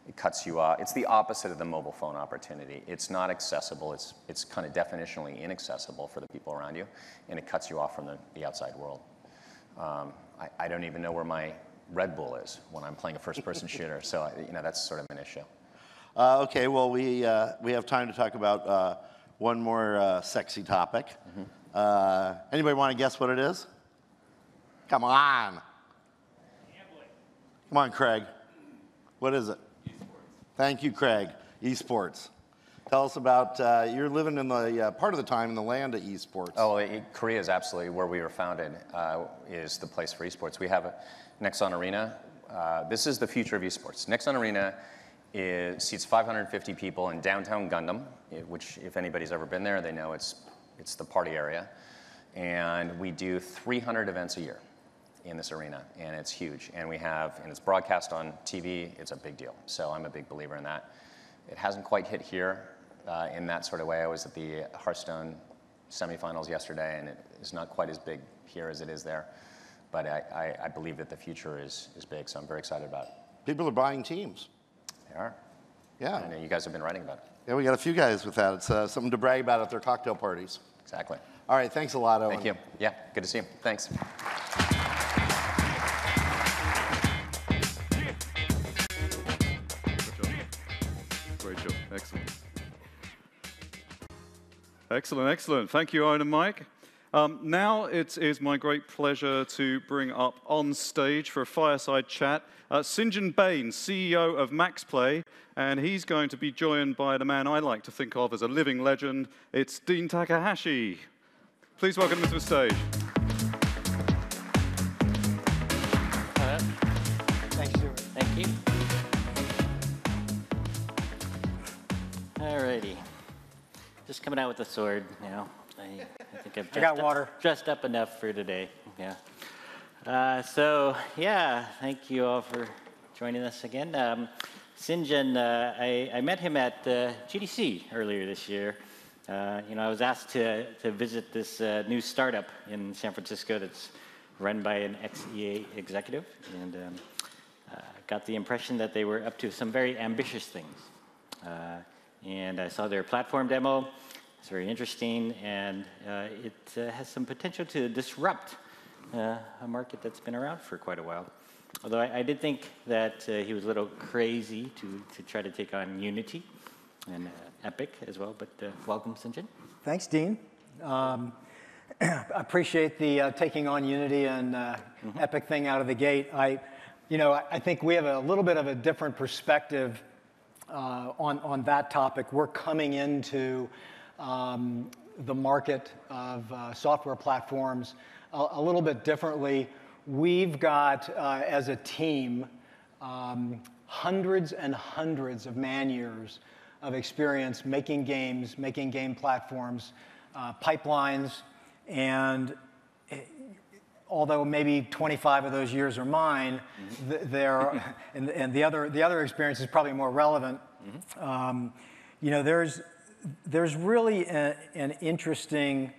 it cuts you off. It's the opposite of the mobile phone opportunity. It's not accessible. It's kind of definitionally inaccessible for the people around you, and it cuts you off from the outside world. I don't even know where my Red Bull is when I'm playing a first-person shooter, so that's sort of an issue. Okay, well, we have time to talk about one more sexy topic. Mm-hmm. Anybody want to guess what it is? Come on. Gambling. Come on, Craig. What is it? Esports. Thank you, Craig. Esports. Tell us about, you're living in the part of the time in the land of esports. Oh, Korea is absolutely where we were founded, is the place for esports. We have a Nexon Arena. This is the future of esports. Nexon Arena seats 550 people in downtown Gundam, which if anybody's ever been there, they know it's the party area. And we do 300 events a year. in this arena, and it's huge. And it's broadcast on TV, it's a big deal. So I'm a big believer in that. It hasn't quite hit here in that sort of way. I was at the Hearthstone semifinals yesterday, and it is not quite as big here as it is there. But I believe that the future is big, so I'm very excited about it. People are buying teams. They are. Yeah. I know you guys have been writing about it. Yeah, we got a few guys with that. It's something to brag about at their cocktail parties. Exactly. All right, thanks a lot, Owen. Thank you. Yeah, good to see you. Thanks. Great job. Excellent. Excellent, excellent. Thank you, Owen and Mike. Now it is my great pleasure to bring up on stage for a fireside chat St. John Bain, CEO of MaxPlay, and he's going to be joined by the man I like to think of as a living legend. It's Dean Takahashi. Please welcome him to the stage. Thanks, Stuart. Thank you. Alrighty. Just coming out with the sword, you know. I think I've I got water. Dressed up enough for today. Yeah. Thank you all for joining us again. St. John, I met him at GDC earlier this year. I was asked to visit this new startup in San Francisco that's run by an ex-EA executive, and got the impression that they were up to some very ambitious things. And I saw their platform demo. It's very interesting, and it has some potential to disrupt a market that's been around for quite a while. Although I did think that he was a little crazy to try to take on Unity and Epic as well, but welcome, St. John. Thanks, Dean. I appreciate the taking on Unity and Epic thing out of the gate. I think we have a little bit of a different perspective on that topic. We're coming into the market of software platforms a little bit differently. We've got, as a team, hundreds and hundreds of man-years of experience making games, making game platforms, pipelines, and although maybe 25 of those years are mine, and the other experience is probably more relevant. There's really an interesting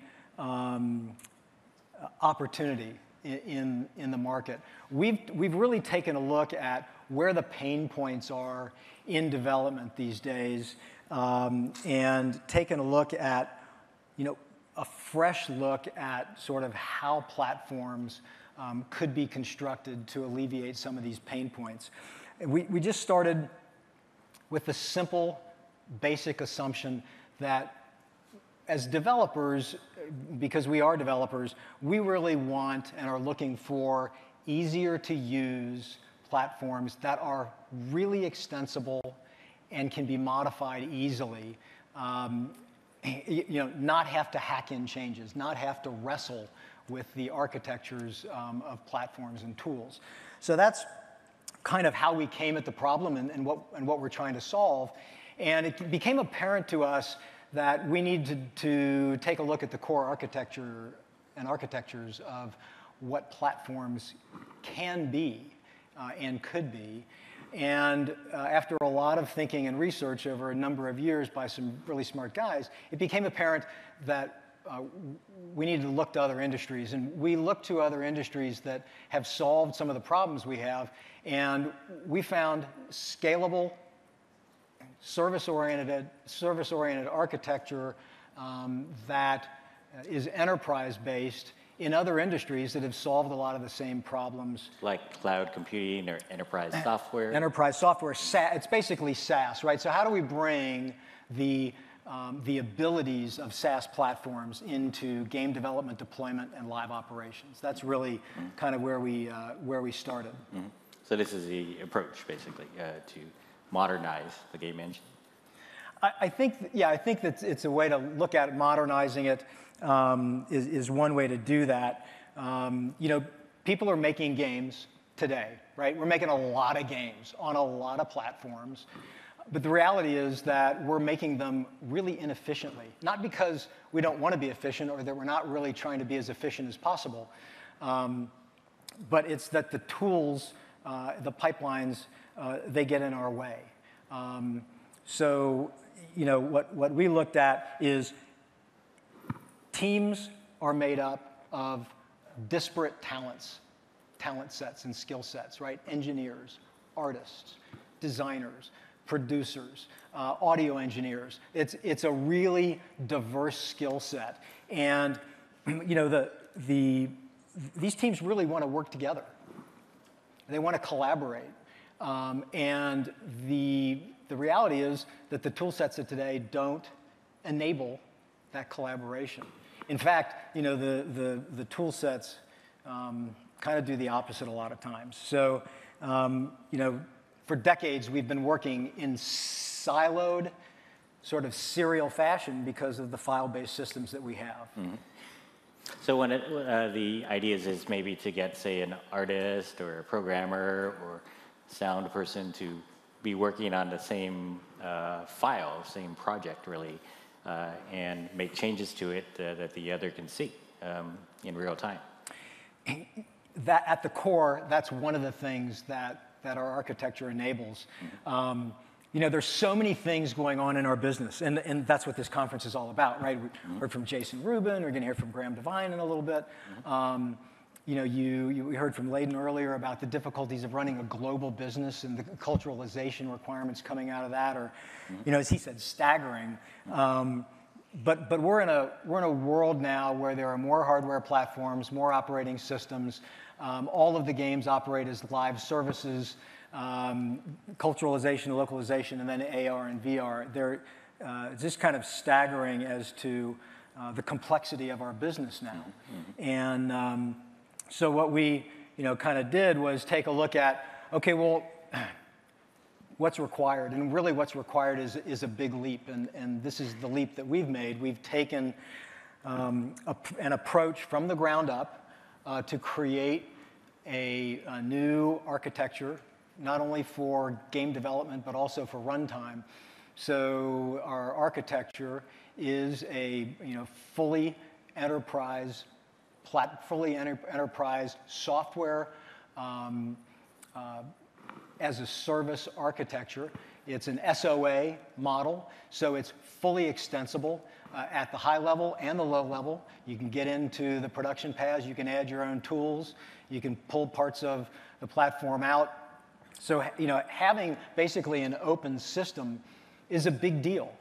opportunity in the market. We've really taken a look at where the pain points are in development these days, and taken a look at, a fresh look at sort of how platforms could be constructed to alleviate some of these pain points. We just started with the simple, basic assumption that as developers, because we are developers, we really want and are looking for easier to use platforms that are really extensible and can be modified easily. Not have to hack in changes, not have to wrestle with the architectures of platforms and tools. So that's kind of how we came at the problem and what we're trying to solve. And it became apparent to us that we need to take a look at the core architecture and architectures of what platforms can be and could be. And after a lot of thinking and research over a number of years by some really smart guys, it became apparent that we needed to look to other industries. And we looked to other industries that have solved some of the problems we have. And we found scalable, service-oriented architecture that is enterprise-based in other industries that have solved a lot of the same problems. Like cloud computing or enterprise software? Enterprise software, it's basically SaaS, right? So how do we bring the abilities of SaaS platforms into game development, deployment, and live operations? That's really kind of where we started. So this is the approach, basically, to modernize the game engine. I think that it's a way to look at it. Modernizing it is one way to do that. People are making games today, right? We're making a lot of games on a lot of platforms. But the reality is that we're making them really inefficiently. Not because we don't want to be efficient or that we're not really trying to be as efficient as possible. but it's that the tools, the pipelines, they get in our way. So, what we looked at is teams are made up of disparate talent sets and skill sets, right? Engineers, artists, designers, producers, audio engineers. It's a really diverse skill set. And, these teams really want to work together. They want to collaborate. And the reality is that the tool sets of today don't enable that collaboration. In fact, the tool sets kind of do the opposite a lot of times. So, for decades, we've been working in siloed, sort of serial fashion because of the file-based systems that we have. Mm-hmm. So when the idea is maybe to get, say, an artist or a programmer or sound person to be working on the same file, same project, really, and make changes to it that the other can see in real time. That, at the core, that's one of the things that our architecture enables. There's so many things going on in our business, and that's what this conference is all about, right? We heard from Jason Rubin, we're going to hear from Graham Devine in a little bit. We heard from Layden earlier about the difficulties of running a global business and the culturalization requirements coming out of that, or, as he said, staggering. But we're in a world now where there are more hardware platforms, more operating systems. All of the games operate as live services, culturalization, localization, and then AR and VR. It's just kind of staggering as to the complexity of our business now. And so what we kind of did was take a look at, okay, well, what's required? And really what's required is a big leap, and this is the leap that we've made. We've taken an approach from the ground up to create a new architecture, not only for game development, but also for runtime. So our architecture is a fully enterprise software as a service architecture. It's an SOA model, so it's fully extensible at the high level and the low level. You can get into the production paths, you can add your own tools, you can pull parts of the platform out. So, having basically an open system is a big deal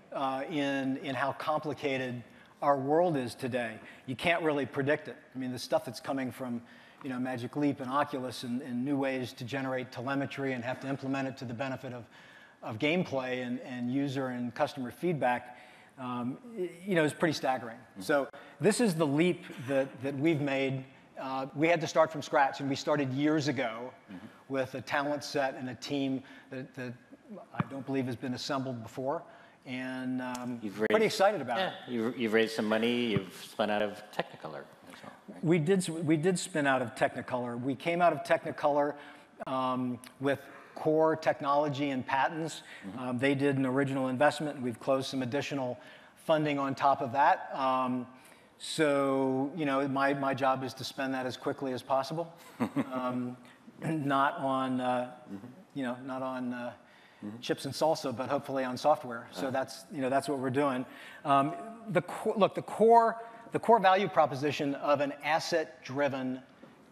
in how complicated our world is today. You can't really predict it. I mean, the stuff that's coming from Magic Leap and Oculus and new ways to generate telemetry and have to implement it to the benefit of gameplay and user and customer feedback, is pretty staggering. So this is the leap that we've made. We had to start from scratch, and we started years ago with a talent set and a team that I don't believe has been assembled before. And pretty excited about it. You've raised some money. You've spun out of Technicolor as well. Right? We did spin out of Technicolor. We came out of Technicolor with core technology and patents. They did an original investment, and we've closed some additional funding on top of that. So my job is to spend that as quickly as possible, not on chips and salsa, but hopefully on software. So that's what we're doing. The core value proposition of an asset-driven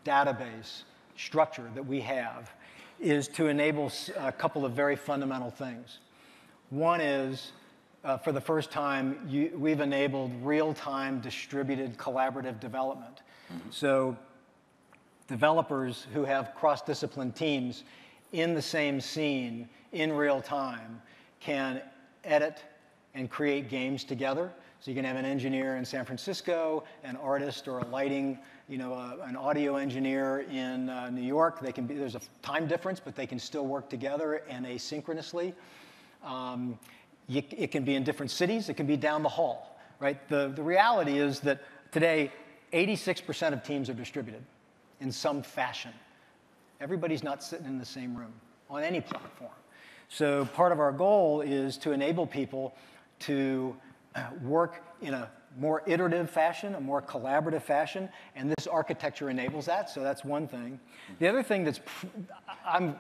database structure that we have is to enable a couple of very fundamental things. One is, for the first time, we've enabled real-time distributed collaborative development. So developers who have cross-discipline teams in the same scene in real time can edit and create games together. So you can have an engineer in San Francisco, an artist or a lighting, an audio engineer in New York. There's a time difference, but they can still work together and asynchronously. It can be in different cities. It can be down the hall, right? The reality is that today, 86% of teams are distributed in some fashion. Everybody's not sitting in the same room on any platform. So part of our goal is to enable people to work in a more iterative fashion, a more collaborative fashion, and this architecture enables that, so that's one thing. The other thing that's, I'm